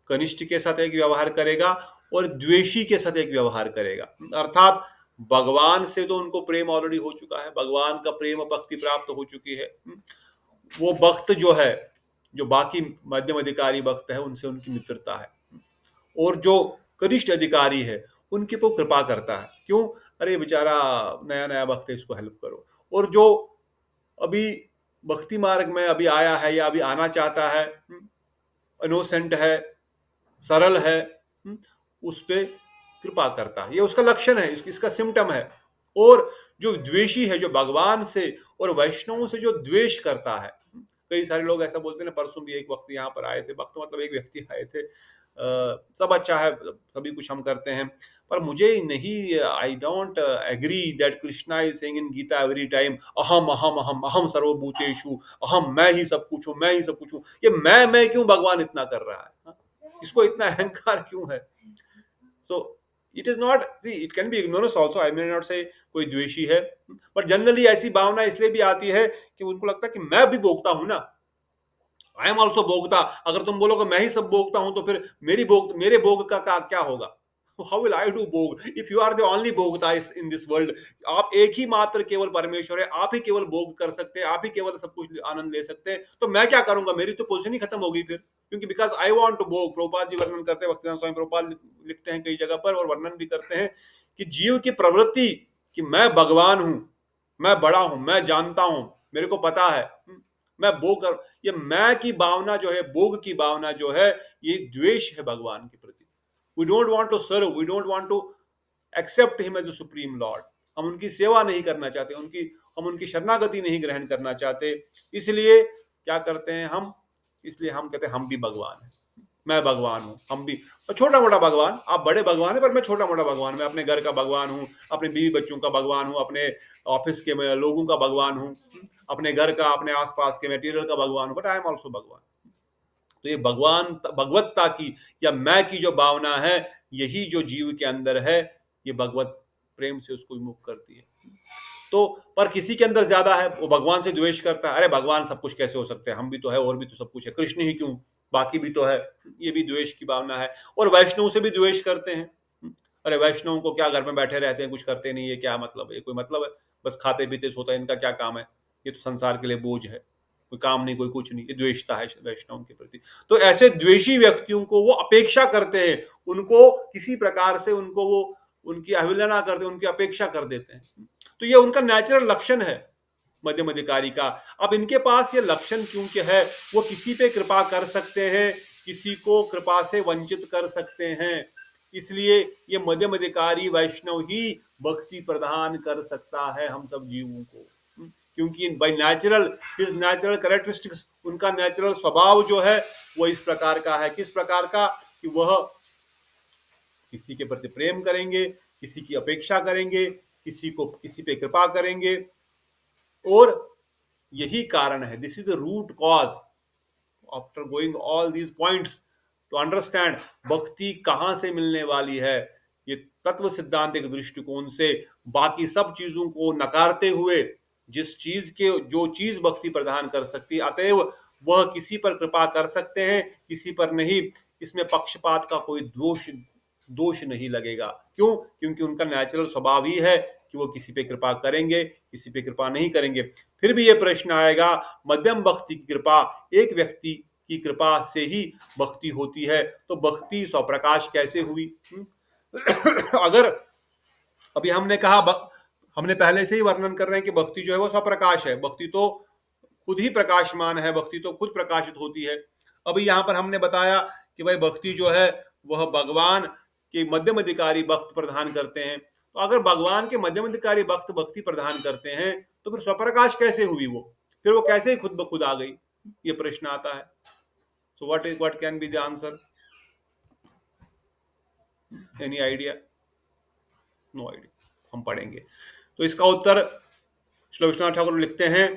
कनिष्ठ के साथ एक व्यवहार करेगा, और द्वेषी के साथ एक व्यवहार करेगा। अर्थात भगवान से तो उनको प्रेम ऑलरेडी हो चुका है, भगवान का प्रेम और भक्ति प्राप्त हो चुकी है। वो भक्त जो है, जो बाकी मध्यम अधिकारी भक्त है, उनसे उनकी मित्रता है। और जो कनिष्ठ अधिकारी है, उनके पर कृपा करता है, क्यों, अरे बेचारा नया नया भक्त है, इसको हेल्प करो। और जो अभी भक्ति मार्ग में अभी आया है या अभी आना चाहता है, इनोसेंट है, सरल है, उस पे कृपा करता है, ये उसका लक्षण है, इसका सिम्टम है। और जो द्वेषी है, जो भगवान से और वैष्णवों से जो द्वेष करता है, कई सारे लोग ऐसा बोलते हैं ना, परसों भी एक वक्त यहाँ पर आए थे, वक्त मतलब एक व्यक्ति आए थे, सब अच्छा है, सभी कुछ हम करते हैं, पर मुझे नहीं, I don't agree that Krishna is saying in Gita every time अहम अहम अहम अहम सर्वभूतेषु अहम, मैं ही सब कुछ हूँ, मैं ही सब कुछ हूँ। ये मैं क्यों भगवान इतना कर रहा है, हाँ? इसको इतना अहंकार क्यों है? So it is not, see it can be ignorance also, I may not से कोई द्वेषी है, बट जनरली ऐसी भावना इसलिए भी आती है कि उनको लगता है कि मैं भी भोगता हूं ना, आई एम ऑल्सो भोगता। अगर तुम बोलोगे मैं ही सब भोगता हूं, तो फिर मेरे भोग का क्या होगा? How will I do bhog if you are the only bhogta in this world? आप एक ही मात्र केवल परमेश्वर है, आप ही केवल भोग कर सकते हैं, आप ही केवल सब कुछ आनंद ले सकते हैं, तो मैं क्या करूंगा? मेरी तो पोजीशन ही खत्म होगी फिर, क्योंकि बिकॉज आई वॉन्ट टू भोग। प्रभुपाद जी वर्णन करते हैं, भक्तिवेदांत स्वामी प्रभुपाद लिखते हैं कई जगह पर, और वर्णन भी करते हैं कि जीव की प्रवृत्ति कि मैं भगवान हूं, मैं बड़ा हूं, मैं जानता हूं, मेरे को पता है, मैं भोग कर, ये मैं की भावना जो है, भोग की भावना जो है, ये द्वेष है भगवान के प्रति। We don't want to serve, we don't want to accept him as a supreme lord. हम उनकी सेवा नहीं करना चाहते, हम उनकी शरणागति नहीं ग्रहण करना चाहते। इसलिए क्या करते हैं हम? इसलिए हम कहते हैं हम भी भगवान हैं, मैं भगवान हूं, हम भी छोटा मोटा भगवान, आप बड़े भगवान है, पर मैं छोटा मोटा भगवान, मैं अपने घर का भगवान हूँ, अपने बीवी बच्चों का भगवान हूँ, अपने ऑफिस के मैं लोगों का भगवान हूँ, अपने घर का, अपने आसपास के मटेरियल का भगवान हूँ, बट आई एम ऑल्सो भगवान। तो ये भगवान भगवत्ता की या मैं की जो भावना है, यही जो जीव के अंदर है, ये भगवत प्रेम से उसको विमुख करती है। तो पर किसी के अंदर ज्यादा है, वो भगवान से द्वेष करता है, अरे भगवान सब कुछ कैसे हो सकते हैं, हम भी तो है, और भी तो सब कुछ है, कृष्ण ही क्यों, बाकी भी तो है। ये भी द्वेष की भावना है। और वैष्णव से भी द्वेष करते हैं, अरे वैष्णव को क्या, घर में बैठे रहते हैं, कुछ करते नहीं, है क्या मतलब, ये कोई मतलब है, बस खाते पीते सोते हैं, इनका क्या काम है, ये तो संसार के लिए बोझ है। कोई काम नहीं, कोई कुछ नहीं, ये द्वेषता है वैष्णव के प्रति। तो ऐसे द्वेषी व्यक्तियों को वो अपेक्षा करते हैं, उनको किसी प्रकार से उनको वो उनकी अवहेलना करते हैं, उनकी अपेक्षा कर देते हैं। तो ये उनका नेचुरल लक्षण है मध्यम अधिकारी का। अब इनके पास ये लक्षण क्योंकि है, वो किसी पे कृपा कर सकते हैं, किसी को कृपा से वंचित कर सकते हैं, इसलिए ये मध्यम अधिकारी वैष्णव ही भक्ति प्रदान कर सकता है हम सब जीवों को। क्योंकि by natural, his natural characteristics, उनका नेचुरल स्वभाव जो है वो इस प्रकार का है। किस प्रकार का? कि वह किसी के प्रति प्रेम करेंगे, किसी की अपेक्षा करेंगे, किसी को किसी पे कृपा करेंगे। और यही कारण है, this is the root cause after going all these points to understand bhakti कहां से मिलने वाली है। ये तत्व सिद्धांतिक दृष्टिकोण से बाकी सब चीजों को नकारते हुए, जिस चीज के जो चीज भक्ति प्रदान कर सकती, अतएव वह किसी पर कृपा कर सकते हैं, किसी पर नहीं, इसमें पक्षपात का कोई दोष नहीं लगेगा। क्यों? क्योंकि उनका नेचुरल स्वभाव ही है कि वो किसी पे कृपा करेंगे, किसी पे कृपा नहीं करेंगे। फिर भी ये प्रश्न आएगा, मध्यम भक्ति की कृपा, एक व्यक्ति की कृपा से ही भक्ति होती है, तो भक्ति स्वप्रकाश कैसे हुई? अगर अभी हमने कहा, हमने पहले से ही वर्णन कर रहे हैं कि भक्ति जो है वो स्वप्रकाश है, भक्ति तो खुद ही प्रकाशमान है, भक्ति तो खुद प्रकाशित होती है। अभी यहां पर हमने बताया कि भाई भक्ति जो है वह भगवान के मध्यम अधिकारी भक्त प्रदान करते हैं। तो अगर भगवान के मध्यम अधिकारी भक्त भक्ति प्रदान करते हैं, तो फिर स्वप्रकाश कैसे हुई वो? फिर वो कैसे ही खुद ब खुद आ गई? ये प्रश्न आता है। So what can be the answer? Any idea? No idea. हम पढ़ेंगे। तो इसका उत्तर श्री विश्वनाथ ठाकुर लिखते हैं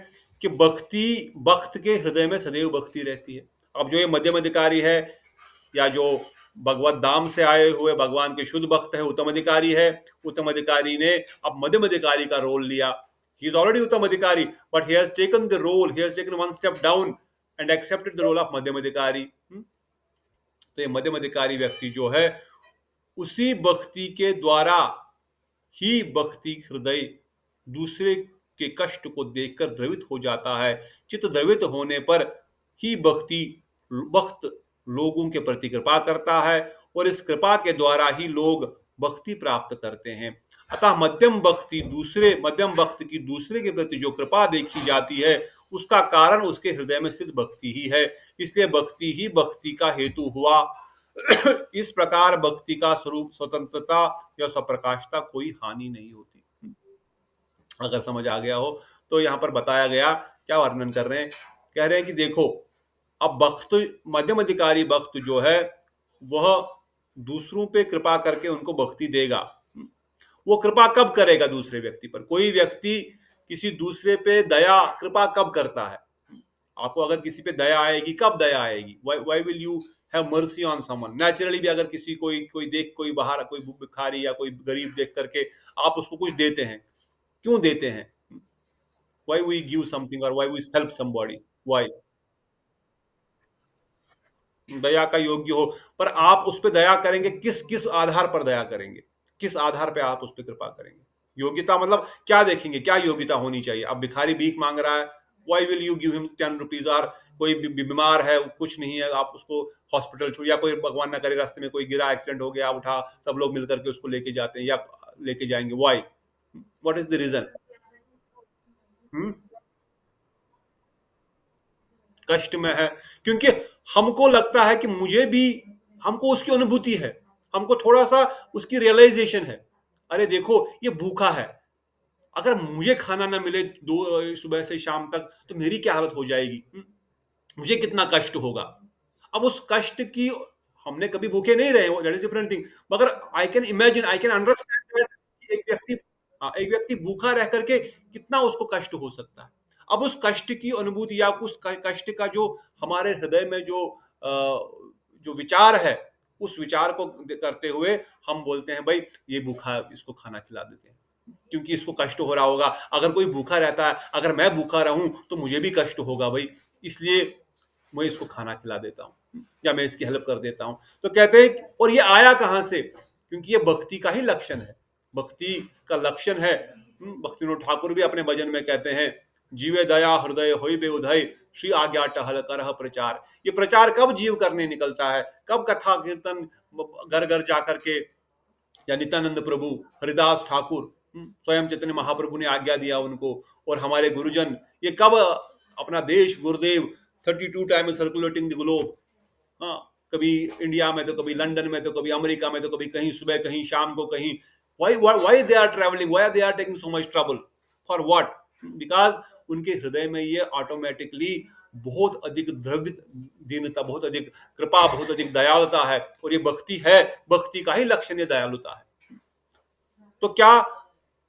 कि भक्ति, भक्त के हृदय में सदैव भक्ति रहती है। अब जो ये मध्यम अधिकारी है, या जो भगवत धाम से आए हुए भगवान के शुद्ध भक्त है, उत्तम अधिकारी है, उत्तम अधिकारी ने अब मध्यम अधिकारी का रोल लिया। He is already uttam adhikari, but he has taken the role, he has taken one step down and accepted the role of madhyam adhikari. तो ये मध्यम अधिकारी व्यक्ति जो है, उसी भक्ति के द्वारा ही भक्ति हृदय दूसरे के कष्ट को देखकर द्रवित हो जाता है। चित्त द्रवित होने पर ही भक्त लोगों के प्रति कृपा करता है, और इस कृपा के द्वारा ही लोग भक्ति प्राप्त करते हैं। अतः मध्यम भक्त की दूसरे के प्रति जो कृपा देखी जाती है, उसका कारण उसके हृदय में स्थित भक्ति ही है। इसलिए भक्ति ही भक्ति का हेतु हुआ। इस प्रकार भक्ति का स्वरूप स्वतंत्रता या स्वप्रकाशता कोई हानि नहीं होती। अगर समझ आ गया हो तो यहां पर बताया गया, क्या वर्णन कर रहे हैं? कह रहे हैं कि देखो, अब भक्त, मध्यम अधिकारी भक्त जो है, वह दूसरों पे कृपा करके उनको भक्ति देगा। वो कृपा कब करेगा दूसरे व्यक्ति पर? कोई व्यक्ति किसी दूसरे पे दया कृपा कब करता है? आपको अगर किसी पे दया आएगी, कब दया आएगी? Why will you have mercy on someone? Naturally भी अगर किसी कोई बाहर कोई भिखारी या कोई गरीब देख करके आप उसको कुछ देते हैं, क्यों देते हैं? व्हाई वी गिव समथिंग और why we help somebody? Why? दया का योग्य हो। पर आप उस पर दया करेंगे, किस किस आधार पर दया करेंगे? किस आधार पर आप उस पर कृपा करेंगे? योग्यता मतलब क्या देखेंगे? क्या योग्यता होनी चाहिए? अब भिखारी भीख मांग रहा है, why will you give him 10 rupees? और कोई बीमार है, कुछ नहीं है, आप उसको हॉस्पिटल छोड़, या कोई भगवान ना करे रास्ते में कोई गिरा, एक्सीडेंट हो गया, उठा, सब लोग मिलकर के उसको लेके जाते हैं या लेके जाएंगे। Why? What is the reason? कष्ट में है, क्योंकि हमको लगता है कि मुझे भी, हमको उसकी अनुभूति है, हमको थोड़ा सा उसकी रियलाइजेशन है। अरे देखो, ये भूखा है, अगर मुझे खाना ना मिले दो सुबह से शाम तक, तो मेरी क्या हालत हो जाएगी? मुझे कितना कष्ट होगा। अब उस कष्ट की, हमने कभी भूखे नहीं रहे, दैट इज डिफरेंट थिंग, मगर I can imagine, I can understand एक व्यक्ति, एक व्यक्ति भूखा रह करके कितना उसको कष्ट हो सकता है। अब उस कष्ट की अनुभूति या उस कष्ट का जो हमारे हृदय में जो विचार है, उस विचार को करते हुए हम बोलते हैं भाई ये भूखा है, इसको खाना खिला देते हैं, क्योंकि इसको कष्ट हो रहा होगा। अगर कोई भूखा रहता है, अगर मैं भूखा रहूं तो मुझे भी कष्ट होगा भाई, इसलिए मैं इसको खाना खिला देता हूँ या मैं इसकी हेल्प कर देता हूँ। तो कहते हैं, और ये आया कहां से? क्योंकि ये भक्ति का ही लक्षण है, भक्ति का लक्षण है। भक्तिविनोद ठाकुर भी अपने भजन में कहते हैं जीवे दया हृदय होई बे उदय, श्री आज्ञा टहल करह प्रचार। ये प्रचार कब जीव करने निकलता है, कब कथा कीर्तन घर घर जाकर के, या नित्यानंद प्रभु, हरिदास ठाकुर, स्वयं चैतन्य महाप्रभु ने आज्ञा दिया उनको, और हमारे गुरुजन, ये कब अपना देश गुरुदेव 32 टाइम सर्कुलेटिंग द ग्लोब, हाँ, कभी इंडिया में तो कभी लंदन में तो कभी अमेरिका में तो कभी कहीं सुबह कहीं शाम को कहीं, why they are travelling, why they are taking so much trouble, for what? Because उनके हृदय में ये ऑटोमेटिकली बहुत अधिक द्रव्य दीनता, बहुत अधिक कृपा, बहुत अधिक दयालुता है, और ये भक्ति है, भक्ति का ही लक्षण ये दयालुता है। तो क्या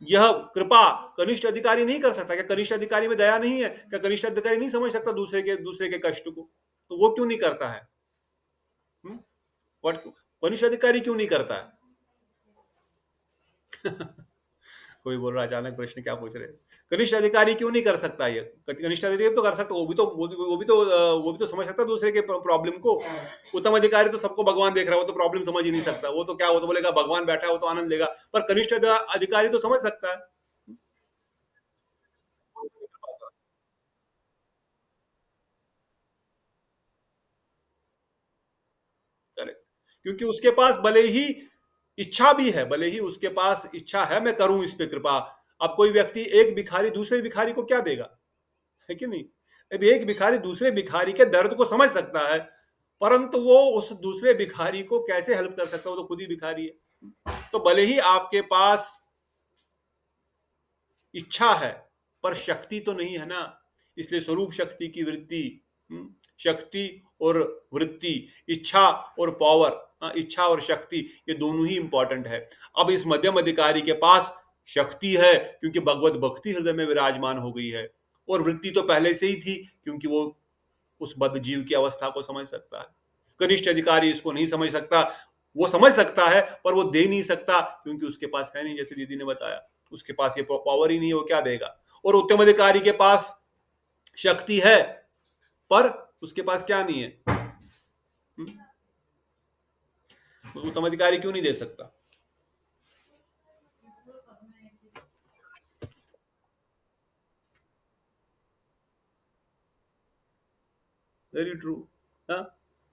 यह कृपा कनिष्ठ अधिकारी नहीं कर सकता? क्या कनिष्ठ अधिकारी में दया नहीं है? क्या कनिष्ठ अधिकारी नहीं समझ सकता दूसरे के कष्ट को? तो वो क्यों नहीं करता है? व्हाट, कनिष्ठ अधिकारी क्यों नहीं करता है? कोई बोल रहा है अचानक प्रश्न, क्या पूछ रहे हैं? कनिष्ठ अधिकारी क्यों नहीं कर सकता? ये कनिष्ठ अधिकारी तो कर सकता, वो भी तो समझ सकता दूसरे के प्रॉब्लम को। उत्तम अधिकारी तो सबको भगवान देख रहा है, वो तो प्रॉब्लम समझ ही नहीं सकता। वो तो क्या, वो तो बोलेगा भगवान बैठा है, वो तो आनंद लेगा। पर कनिष्ठ अधिकारी तो समझ सकता है। करेक्ट, क्योंकि उसके पास भले ही इच्छा भी है, भले ही उसके पास इच्छा है मैं करूं इस पे कृपा। अब कोई व्यक्ति, एक भिखारी दूसरे भिखारी को क्या देगा, है कि नहीं? अब एक भिखारी दूसरे भिखारी के दर्द को समझ सकता है, परंतु वो उस दूसरे भिखारी को कैसे हेल्प कर सकता है? वो तो खुद ही भिखारी है। तो भले ही आपके पास इच्छा है, पर शक्ति तो नहीं है ना। इसलिए स्वरूप शक्ति की वृत्ति, शक्ति और वृत्ति, इच्छा और पावर, इच्छा और शक्ति, ये दोनों ही इंपॉर्टेंट है। अब इस मध्यम अधिकारी के पास शक्ति है क्योंकि भगवत भक्ति हृदय में विराजमान हो गई है, और वृत्ति तो पहले से ही थी क्योंकि वो उस बद्ध जीव की अवस्था को समझ सकता है। कनिष्ठ अधिकारी इसको नहीं समझ सकता, वो समझ सकता है पर वो दे नहीं सकता क्योंकि उसके पास है नहीं, जैसे दीदी ने बताया, उसके पास ये पावर ही नहीं है, वो क्या देगा? और उत्तम अधिकारी के पास शक्ति है, पर उसके पास क्या नहीं है? उत्तम अधिकारी क्यों नहीं दे सकता? Very true. Huh?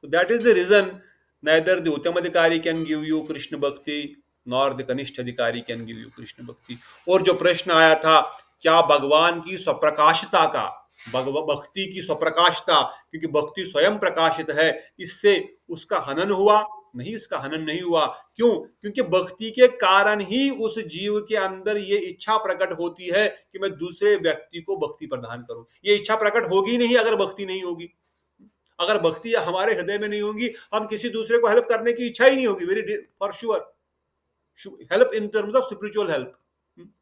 So that is the reason neither the Uttam Adhikari can give you Krishna Bhakti nor the Kanishta Adhikari can give you Krishna Bhakti. और जो प्रश्न आया था, क्या भगवान की स्वप्रकाशिता का, भक्ति की स्वप्रकाशिता, क्योंकि भक्ति स्वयं प्रकाशित है, इससे उसका हनन हुआ? नहीं, इसका हनन नहीं हुआ। क्यों? क्योंकि भक्ति के कारण ही उस जीव के अंदर ये इच्छा प्रकट होती है कि मैं दूसरे व्यक्ति को भक्ति प्रदान करूं। ये इच्छा प्रकट होगी नहीं अगर भक्ति नहीं होगी। अगर भक्ति हमारे हृदय में नहीं होगी, हम किसी दूसरे को हेल्प करने की इच्छा ही नहीं होगी, very for sure. Help in terms of spiritual help,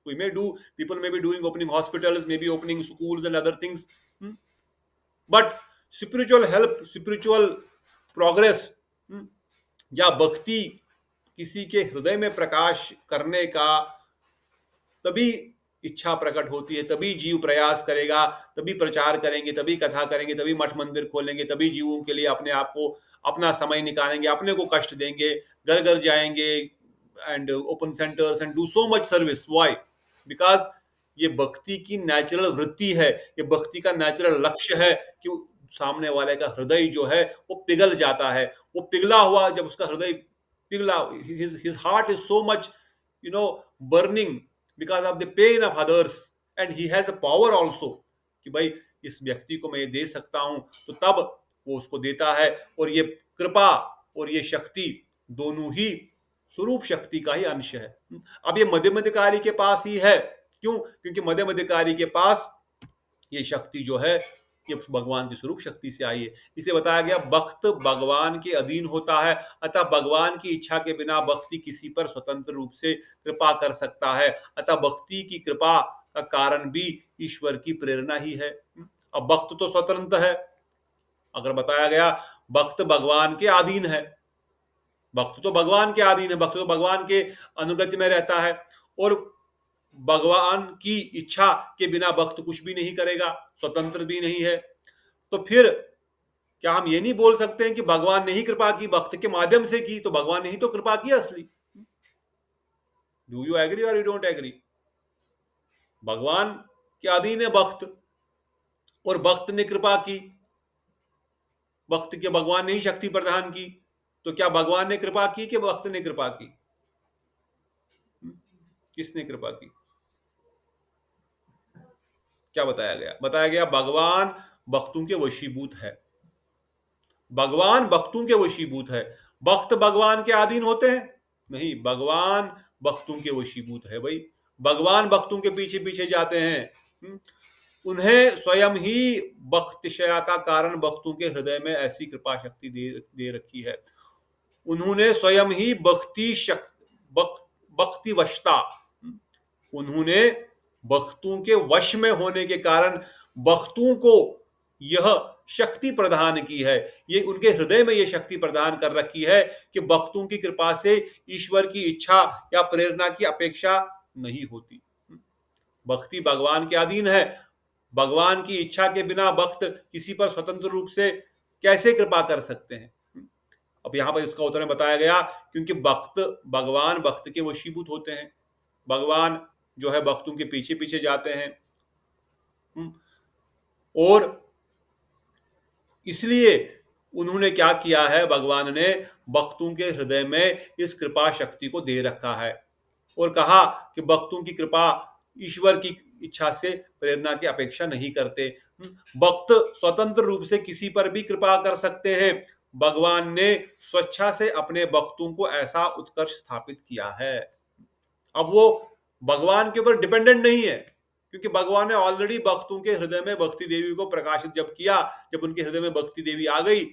we may do, people may be doing opening hospitals, maybe opening schools and other things, but spiritual help, spiritual progress, या भक्ति किसी के हृदय में प्रकाश करने का, तभी इच्छा प्रकट होती है, तभी जीव प्रयास करेगा, तभी प्रचार करेंगे, तभी कथा करेंगे, तभी मठ मंदिर खोलेंगे, तभी जीवों के लिए अपने आप को, अपना समय निकालेंगे, अपने को कष्ट देंगे, घर घर जाएंगे and open centres and do so much service. Why? Because ये भक्ति की नेचुरल वृत्ति है, ये भक्ति का नेचुरल लक्ष्य है कि सामने वाले का हृदय जो है वो पिघल जाता है। वो पिघला हुआ, जब उसका हृदय पिघला, his heart is so much, burning because of the pain of others, and he has a power also कि भाई इस व्यक्ति को मैं ये दे सकता हूं, तो तब वो उसको देता है। और ये कृपा और ये शक्ति दोनों ही स्वरूप शक्ति का ही अंश है। अब ये मध्यम अधिकारी के पास ही है। क्यों? क्योंकि मध्यम अधिकारी के पास ये शक्ति जो है ये भगवान की स्वरूप शक्ति से आई है। इसे बताया गया भक्त भगवान के अधीन होता है, अतः भगवान की इच्छा के बिना भक्ति किसी पर स्वतंत्र रूप से कृपा कर सकता है। अतः भक्ति की कृपा का कारण भी ईश्वर की प्रेरणा ही है। अब भक्त तो स्वतंत्र है, अगर बताया गया भक्त भगवान के अधीन है, भक्त तो भगवान के अधीन है, भक्त तो भगवान के अनुगत्य में रहता है, और भगवान की इच्छा के बिना भक्त कुछ भी नहीं करेगा, स्वतंत्र भी नहीं है। तो फिर क्या हम ये नहीं बोल सकते हैं कि भगवान ने ही कृपा की, भक्त के माध्यम से की? तो भगवान ने ही तो कृपा की असली। डू यू एग्री और यू डोंट एग्री? भगवान के अधीन है भक्त, और भक्त ने कृपा की, भक्त के भगवान ने ही शक्ति प्रदान की, तो क्या भगवान ने कृपा की कि भक्त ने कृपा की? किसने कृपा की? क्या बताया गया? बताया गया भगवान भक्तों के वशीभूत है, भगवान भक्तों के वशीभूत है। भक्त भगवान के अधीन होते हैं? नहीं, भगवान भक्तों के वशीभूत है भाई। भगवान भक्तों के पीछे पीछे जाते हैं। उन्हें स्वयं ही भक्तिशया का कारण भक्तों के हृदय में ऐसी कृपा शक्ति दे रखी है। उन्होंने स्वयं ही भक्ति वशता, उन्होंने भक्तों के वश में होने के कारण भक्तों को यह शक्ति प्रदान की है। ये उनके हृदय में यह शक्ति प्रदान कर रखी है कि भक्तों की कृपा से ईश्वर की इच्छा या प्रेरणा की अपेक्षा नहीं होती। भक्ति भगवान के अधीन है। भगवान की इच्छा के बिना भक्त किसी पर स्वतंत्र रूप से कैसे कृपा कर सकते हैं? अब यहां पर इसका उत्तर बताया गया, क्योंकि भगवान भक्त के वशीभूत होते हैं। भगवान जो है भक्तों के पीछे पीछे जाते हैं, और इसलिए उन्होंने क्या किया है, भगवान ने भक्तों के हृदय में इस कृपा शक्ति को दे रखा है और कहा कि भक्तों की कृपा ईश्वर की इच्छा से प्रेरणा की अपेक्षा नहीं करते। भक्त स्वतंत्र रूप से किसी पर भी कृपा कर सकते हैं। भगवान ने स्वेच्छा से अपने भक्तों को ऐसा उत्कर्ष स्थापित किया है। अब वो भगवान के ऊपर डिपेंडेंट नहीं है, क्योंकि भगवान ने ऑलरेडी भक्तों के हृदय में भक्ति देवी को प्रकाशित जब किया, जब उनके हृदय में भक्ति देवी आ गई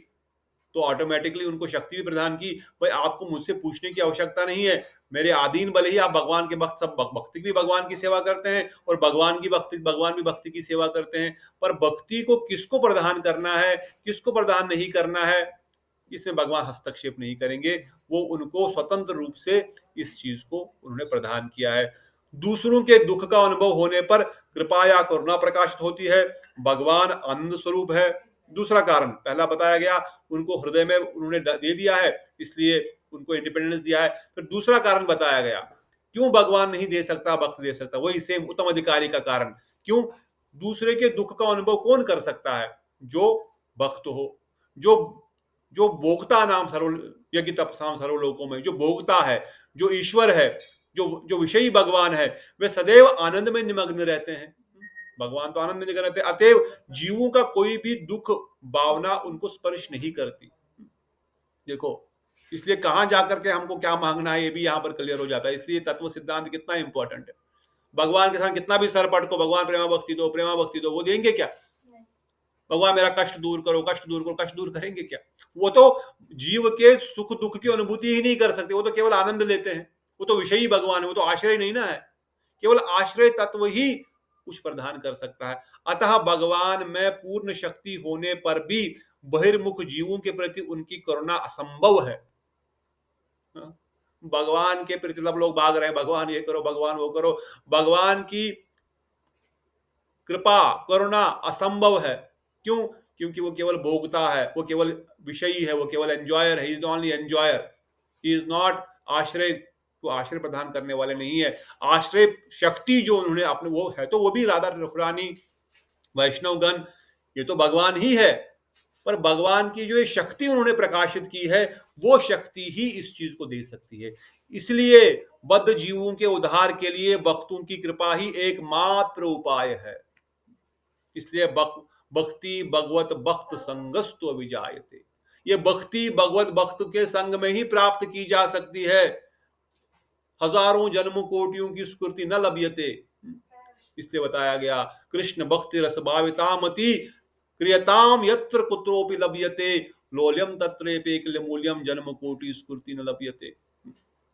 तो ऑटोमेटिकली उनको शक्ति भी प्रदान की। भाई आपको मुझसे पूछने की आवश्यकता नहीं है, मेरे अधीन भले ही आप भगवान के भक्त, सब भक्ति भी भगवान की सेवा करते हैं और भगवान भी भक्ति की सेवा करते हैं, पर भक्ति को किसको प्रदान करना है, किसको प्रदान नहीं करना है, इसमें भगवान हस्तक्षेप नहीं करेंगे। वो उनको स्वतंत्र रूप से इस चीज को उन्होंने प्रदान किया है। दूसरों के दुख का अनुभव होने पर कृपा या करुणा प्रकाशित होती है। भगवान आनंद स्वरूप है। दूसरा कारण पहला बताया गया, उनको हृदय में उन्होंने दे दिया है, इसलिए उनको इंडिपेंडेंस दिया है। फिर दूसरा कारण बताया गया, क्यों भगवान नहीं दे सकता, भक्त दे सकता, वही सेम उत्तम अधिकारी का कारण। क्यों? दूसरे के दुख का अनुभव कौन कर सकता है? जो भक्त हो, जो जो भोक्ता नाम सर्व यज्ञ तपसाम सर्वलोकों में, जो भोक्ता है, जो ईश्वर है, जो जो विषयी भगवान है, वे सदैव आनंद में निमग्न रहते हैं। भगवान तो आनंद में निमग्न रहते हैं, अतएव जीवों का कोई भी दुख भावना उनको स्पर्श नहीं करती। देखो, इसलिए कहां जाकर के हमको क्या मांगना है ये भी यहां पर क्लियर हो जाता है। इसलिए तत्व सिद्धांत कितना इंपॉर्टेंट है। भगवान के साथ कितना भी सर पटको, भगवान प्रेमा भक्ति दो, वो देंगे क्या? भगवान मेरा कष्ट दूर करो, कष्ट दूर करो, कष्ट दूर करेंगे क्या? वो तो जीव के सुख दुख की अनुभूति ही नहीं कर सकते, वो तो केवल आनंद लेते हैं। वो तो विषयी भगवान है, वो तो आश्रय नहीं ना है। केवल आश्रय तत्व ही कुछ प्रदान कर सकता है। अतः भगवान में पूर्ण शक्ति होने पर भी बहिर्मुख जीवों के प्रति उनकी करुणा असंभव है। भगवान के प्रति सब लोग भाग रहे हैं, भगवान ये करो, भगवान वो करो। भगवान की कृपा करुणा असंभव है। क्यों? क्योंकि वो केवल भोगता है, वो केवल विषयी है, वो केवल एंजॉयर है। He is only enjoyer, he is not आश्रय, वो आश्रय प्रदान करने वाले नहीं है। आश्रय शक्ति जो उन्होंने अपने वो है, तो वो भी राधा रुखरानी वैष्णवगण, ये तो भगवान ही है, पर भगवान की जो ये शक्ति उन्होंने प्रकाशित की है, वो शक्ति ही इस चीज को दे सकती है। इसलिए बद्ध जीवों के उद्धार के लिए भक्तों की कृपा ही एकमात्र उपाय है। इसलिए भक्ति भगवत भक्त संगस्तु अभिजायते, ये भक्ति भगवत भक्त के संग में ही प्राप्त की जा सकती है। हजारों जन्म कोटियों की स्कृति न लभ्यते, इसलिए बताया गया कृष्ण भक्ति रस भावितामति क्रियताम यत्र कुत्रोपि लभ्यते लोल्यम तत्रेपेकल्य मूल्यम जन्म कोटि स्कृति न लभ्यते।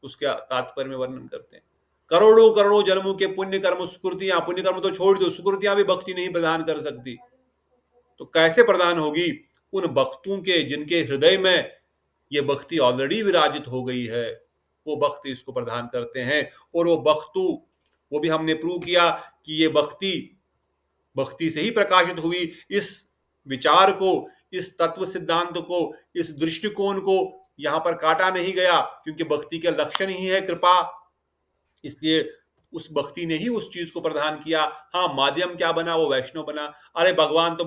उसके तात्पर्य में वर्णन करते हैं, करोड़ों करोड़ों जन्मों के पुण्य कर्म सुकृतियां, पुण्य कर्म तो छोड़ दो, सुकृतियां भी भक्ति नहीं प्रदान कर सकती। तो कैसे प्रदान होगी? उन भक्तों के जिनके हृदय में ये भक्ति ऑलरेडी विराजित हो गई है, वो भक्त इसको प्रदान करते हैं। और वो भक्तु, वो भी हमने प्रूव किया कि ये भक्ति से ही प्रकाशित हुई। इस विचार को, इस तत्व सिद्धांत को, इस दृष्टिकोण को यहां पर काटा नहीं गया, क्योंकि भक्ति के लक्षण ही है कृपा। इसलिए उस भक्ति ने ही उस चीज को प्रदान किया। हाँ, माध्यम क्या बना, वो वैष्णव बना। अरे भगवान तो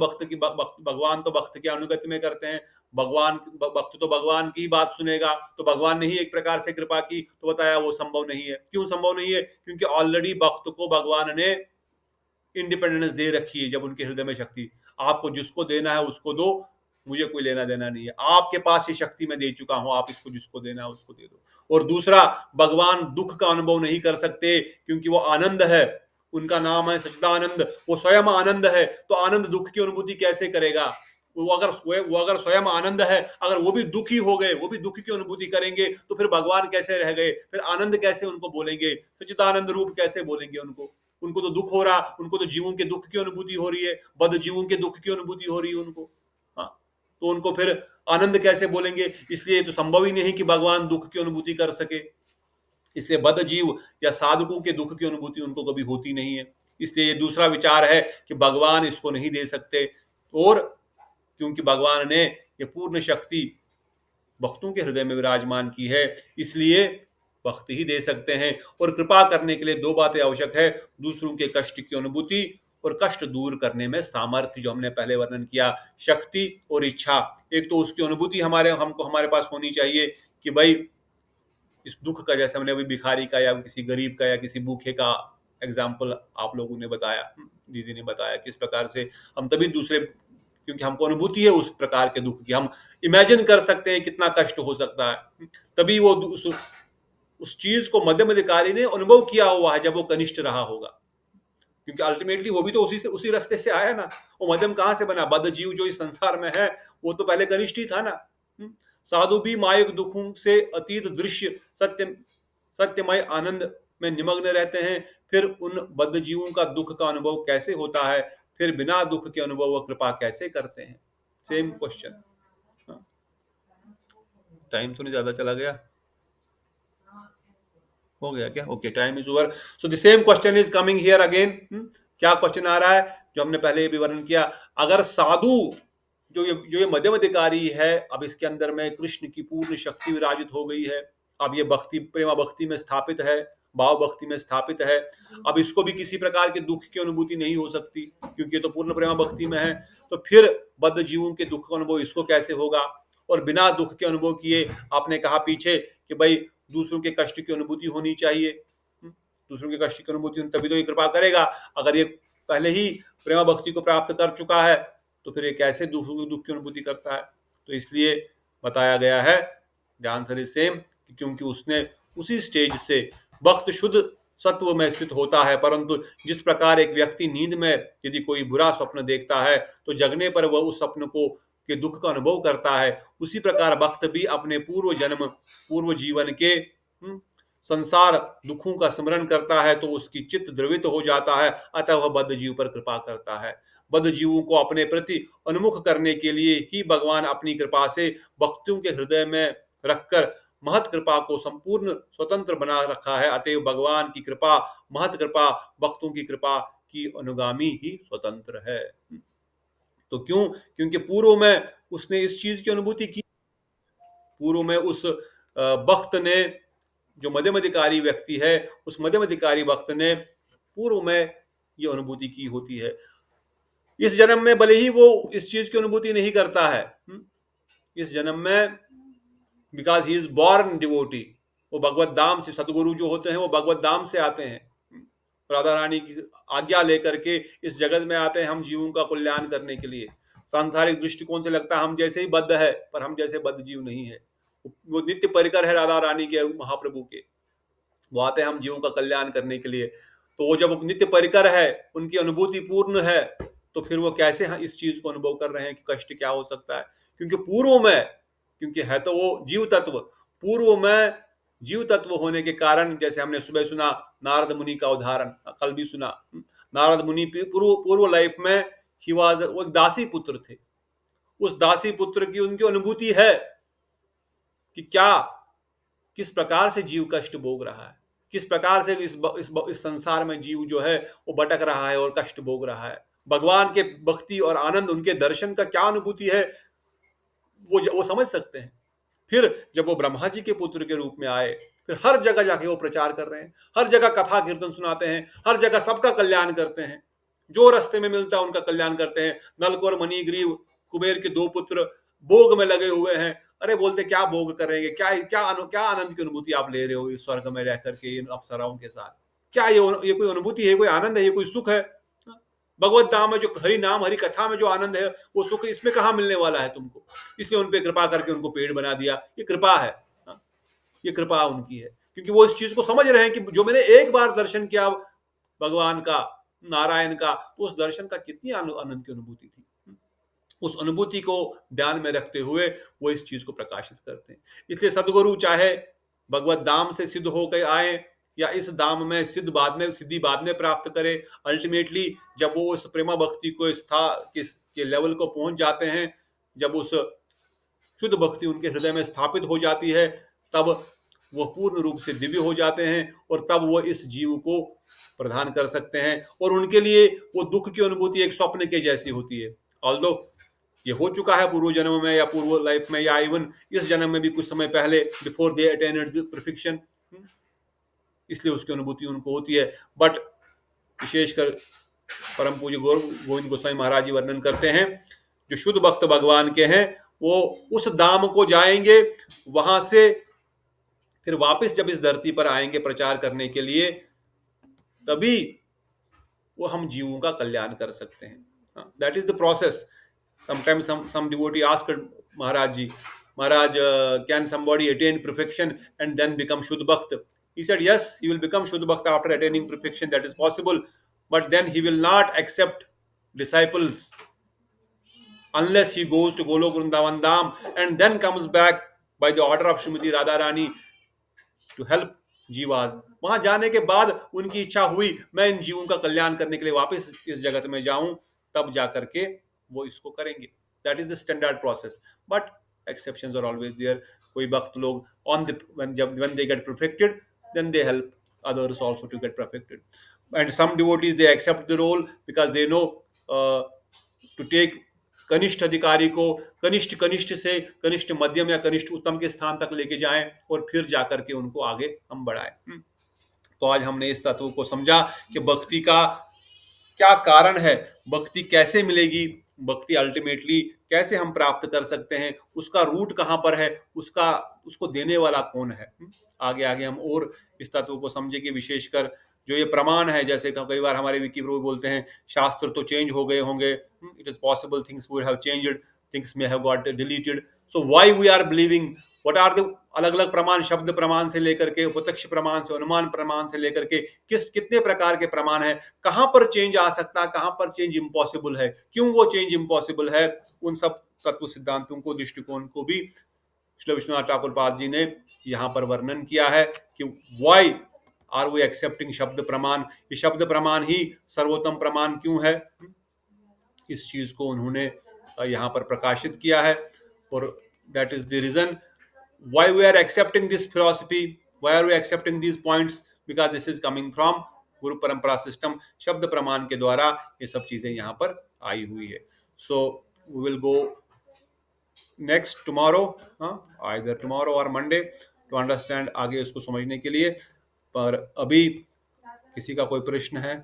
भक्त के अनुगति में करते हैं। भक्त तो भगवान की ही बात सुनेगा, तो भगवान ने ही एक प्रकार से कृपा की, तो बताया वो संभव नहीं है। क्यों संभव नहीं है? क्योंकि ऑलरेडी भक्त को भगवान ने इंडिपेंडेंस दे रखी है। जब उनके हृदय में शक्ति, आपको जिसको देना है उसको दो, मुझे कोई लेना देना नहीं है। आपके पास ये शक्ति मैं दे चुका हूं, आप इसको जिसको देना है उसको दे दो। और दूसरा, भगवान दुख का अनुभव नहीं कर सकते, क्योंकि वो आनंद है। उनका नाम है सच्चिदानंद, वो स्वयं आनंद है। तो आनंद दुख की अनुभूति कैसे करेगा? वो अगर स्वयं आनंद है, अगर वो भी दुखी हो गए, वो भी दुख की अनुभूति करेंगे, तो फिर भगवान कैसे रह गए? फिर आनंद कैसे उनको बोलेंगे? सच्चिदानंद रूप कैसे बोलेंगे उनको? उनको तो दुख हो रहा, उनको तो जीवों के दुख की अनुभूति हो रही है, बद जीवों के दुख की अनुभूति हो रही है उनको। हाँ, तो उनको फिर आनंद कैसे बोलेंगे? इसलिए तो संभव ही नहीं कि भगवान दुख की अनुभूति कर सके। इसलिए बद जीव या साधकों के दुख की अनुभूति उनको कभी होती नहीं है। इसलिए ये दूसरा विचार है कि भगवान इसको नहीं दे सकते। और क्योंकि भगवान ने ये पूर्ण शक्ति भक्तों के हृदय में विराजमान की है, इसलिए भक्त ही दे सकते हैं। और कृपा करने के लिए दो बातें आवश्यक है: दूसरों के कष्ट की अनुभूति और कष्ट दूर करने में सामर्थ्य, जो हमने पहले वर्णन किया, शक्ति और इच्छा। एक तो उसकी अनुभूति हमारे पास होनी चाहिए कि भाई इस दुख का, जैसे हमने अभी भिखारी का या किसी गरीब का या किसी भूखे का एग्जाम्पल आप लोगों ने बताया, दीदी ने बताया, किस प्रकार से हम तभी दूसरे, क्योंकि हमको अनुभूति है उस प्रकार के दुख की, हम इमेजिन कर सकते हैं कितना कष्ट हो सकता है, तभी वो उस चीज को मध्यम अधिकारी ने अनुभव किया हुआ है जब वो कनिष्ठ रहा होगा। क्योंकि अल्टीमेटली वो भी तो उसी रास्ते से आया ना। वो मध्यम कहां से बना? बद्ध जीव जो इस संसार में है, वो तो पहले कनिष्ठ ही था ना। साधु भी मायक दुखों से अतीत दृश्य सत्यमय आनंद में निमग्न रहते हैं। फिर उन बद्ध जीवों का दुख का अनुभव कैसे होता है? फिर बिना दुख के अनुभव व कृपा कैसे करते हैं? Same question. टाइम तो नहीं ज्यादा चला गया? हो गया क्या? Okay, time is over. So the same question is coming here again. क्या क्वेश्चन आ रहा है जो हमने पहले भी वर्णन किया? अगर साधु जो ये मध्यम अधिकारी है, अब इसके अंदर में कृष्ण की पूर्ण शक्ति विराजित हो गई है, अब ये भक्ति, प्रेमा भक्ति में स्थापित है, भाव भक्ति में स्थापित है। अब इसको भी किसी प्रकार के दुख की अनुभूति नहीं हो सकती, क्योंकि ये तो पूर्ण प्रेमा भक्ति में है। तो फिर बद्ध जीवों के दुख का अनुभव इसको कैसे होगा? और बिना दुख के अनुभव किए, आपने कहा पीछे कि भाई दूसरों के कष्ट की अनुभूति होनी चाहिए। दूसरों के कष्ट की अनुभूति तभी तो ये कृपा करेगा। अगर ये पहले ही प्रेमा भक्ति को प्राप्त कर चुका है, तो फिर ये कैसे दुख की अनुभूति करता है? तो इसलिए बताया गया है, द आंसर इज सेम, क्योंकि उसने उसी स्टेज से भक्त शुद्ध सत्व में स्थित होता है। परंतु जिस प्रकार एक व्यक्ति नींद में यदि कोई बुरा स्वप्न देखता है, तो जगने पर वह उस स्वप्न को के दुख का अनुभव करता है, उसी प्रकार भक्त भी अपने पूर्व जीवन के संसार दुखों का स्मरण करता है, तो उसकी चित्त द्रवित हो जाता है। अतः वह बद्ध जीव पर कृपा करता है। बद्ध जीवों को अपने प्रति उन्मुख करने के लिए ही भगवान अपनी कृपा से भक्तों के हृदय में रखकर महत कृपा को संपूर्ण स्वतंत्र बना रखा है। अतएव भगवान की कृपा, महत कृपा, भक्तों की कृपा की अनुगामी ही स्वतंत्र है। तो क्यों? क्योंकि पूर्व में उसने इस चीज की अनुभूति की। पूर्व में उस भक्त ने, जो मध्यम अधिकारी व्यक्ति है, उस मध्यम अधिकारी भक्त ने पूर्व में ये अनुभूति की होती है। इस जन्म में भले ही वो इस चीज की अनुभूति नहीं करता है, इस जन्म में, because he is born devotee, वो भगवत धाम से, सदगुरु जो होते हैं वो भगवत धाम से आते हैं, राधा रानी की आज्ञा लेकर के इस जगत में आते हैं हम जीवों का कल्याण करने के लिए। सांसारिक दृष्टिकोण से लगता है हम जैसे ही बद्ध है, पर हम जैसे बद्ध जीव नहीं है। वो नित्य परिकर है राधा रानी के, महाप्रभु के। वो आते हैं हम जीवों का कल्याण करने के लिए। तो वो जब नित्य परिकर है, उनकी अनुभूति पूर्ण है, तो फिर वो कैसे इस चीज को अनुभव कर रहे हैं कि कष्ट क्या हो सकता है? क्योंकि पूर्व में, क्योंकि है तो वो जीव तत्व, पूर्व में जीव तत्व होने के कारण, जैसे हमने सुबह सुना नारद मुनि का उदाहरण, कल भी सुना, नारद मुनि पूर्व लाइफ में ही वाज, वो एक दासी पुत्र थे। उस दासी पुत्र की उनकी अनुभूति है कि क्या, किस प्रकार से जीव कष्ट भोग रहा है, किस प्रकार से इस संसार में जीव जो है वो भटक रहा है और कष्ट भोग रहा है। भगवान के भक्ति और आनंद, उनके दर्शन का क्या अनुभूति है, वो समझ सकते हैं। फिर जब वो ब्रह्मा जी के पुत्र के रूप में आए, फिर हर जगह जाके वो प्रचार कर रहे हैं, हर जगह कथा कीर्तन सुनाते हैं, हर जगह सबका कल्याण करते हैं, जो रास्ते में मिलता है उनका कल्याण करते हैं। नलक और मणिग्रीव, कुबेर के दो पुत्र भोग में लगे हुए हैं। अरे बोलते क्या भोग करेंगे, क्या आनंद की अनुभूति आप ले रहे हो इस स्वर्ग में रह करके इन अप्सराओं के साथ? क्या ये कोई अनुभूति है, कोई आनंद है, ये कोई सुख है? भगवत धाम में जो हरि नाम हरि कथा में जो आनंद है, वो सुख इसमें कहाँ मिलने वाला है तुमको? इसलिए उन पे कृपा करके उनको पेड़ बना दिया। ये कृपा है, हाँ, ये कृपा उनकी है, क्योंकि वो इस चीज को समझ रहे हैं कि जो मैंने एक बार दर्शन किया भगवान का, नारायण का, तो उस दर्शन का कितनी आनंद की अनुभूति थी। उस अनुभूति को ध्यान में रखते हुए वो इस चीज को प्रकाशित करते हैं। इसलिए सदगुरु चाहे भगवत धाम से सिद्ध होकर आए या इस धाम में सिद्धि बाद में प्राप्त करे, अल्टीमेटली जब वो उस प्रेमा भक्ति को के लेवल को पहुंच जाते हैं, जब उस शुद्ध भक्ति उनके हृदय में स्थापित हो जाती है, तब वो पूर्ण रूप से दिव्य हो जाते हैं और तब वो इस जीव को प्रदान कर सकते हैं। और उनके लिए वो दुख की अनुभूति एक स्वप्न के जैसी होती है। ऑल्दो ये हो चुका है पूर्व जन्म में या पूर्व लाइफ में या इवन इस जन्म में भी कुछ समय पहले, before they attend the perfection, इसलिए उसकी अनुभूति उनको होती है। बट विशेषकर परम पूज्य गोविंद गोस्वामी महाराज जी वर्णन करते हैं, जो शुद्ध भक्त भगवान के हैं वो उस धाम को जाएंगे, वहां से फिर वापस जब इस धरती पर आएंगे प्रचार करने के लिए, तभी वो हम जीवों का कल्याण कर सकते हैं। That is the process. Sometimes some devotee asked Maharaj ji, Maharaj, can somebody attain perfection and then become Shuddha Bhakt? He said, yes, he will become Shuddha Bhakt after attaining perfection. That is possible. But then he will not accept disciples unless he goes to Golok Vrindavan Dham and then comes back by the order of Srimati Radharani to help जीवास। वहां जाने के बाद उनकी इच्छा हुई मैं इन जीवों का कल्याण करने के लिए वापस इस जगत में जाऊं, तब जाकर के वो इसको करेंगे। That is the standard process, but exceptions are always there. कोई भक्त लोग when they get perfected, then they help others also to get perfected. And some devotees, they accept the role because they know to take कनिष्ठ अधिकारी को कनिष्ठ कनिष्ठ से कनिष्ठ मध्यम या कनिष्ठ उत्तम के स्थान तक लेके जाएं और फिर जाकर के उनको आगे हम बढ़ाएं। तो आज हमने इस तत्व को समझा कि भक्ति का क्या कारण है, भक्ति कैसे मिलेगी, भक्ति अल्टीमेटली कैसे हम प्राप्त कर सकते हैं, उसका रूट कहाँ पर है, उसको देने वाला कौन है। आगे आगे हम और इस तत्व को समझेंगे। विशेषकर जो ये प्रमाण है, जैसे कई बार हमारे विकी प्रभु बोलते हैं शास्त्र तो चेंज हो गए होंगे, it is possible things would have changed, things may have got deleted, so why we are believing, what are the अलग अलग प्रमाण, शब्द प्रमाण से लेकर के प्रत्यक्ष प्रमाण से, अनुमान प्रमाण से लेकर के कितने प्रकार के प्रमाण है, कहां पर चेंज आ सकता है, कहां पर चेंज इम्पॉसिबल है, क्यों वो चेंज इम्पॉसिबल है, उन सब तत्व सिद्धांतों को, दृष्टिकोण को भी श्री विश्वनाथ ठाकुर पाद जी ने यहाँ पर वर्णन किया है कि व्हाई आर वी एक्सेप्टिंग शब्द प्रमाण, ये शब्द प्रमाण ही सर्वोत्तम प्रमाण क्यों है, इस चीज को उन्होंने यहाँ पर प्रकाशित किया है। और that is the reason why we are accepting this philosophy, why are we accepting these points, because this is coming from गुरु परंपरा सिस्टम, शब्द प्रमाण के द्वारा ये सब चीजें यहाँ पर आई हुई है। So we will go next tomorrow, either tomorrow or Monday, to understand, आगे उसको समझने के लिए। पर अभी किसी का कोई प्रश्न है?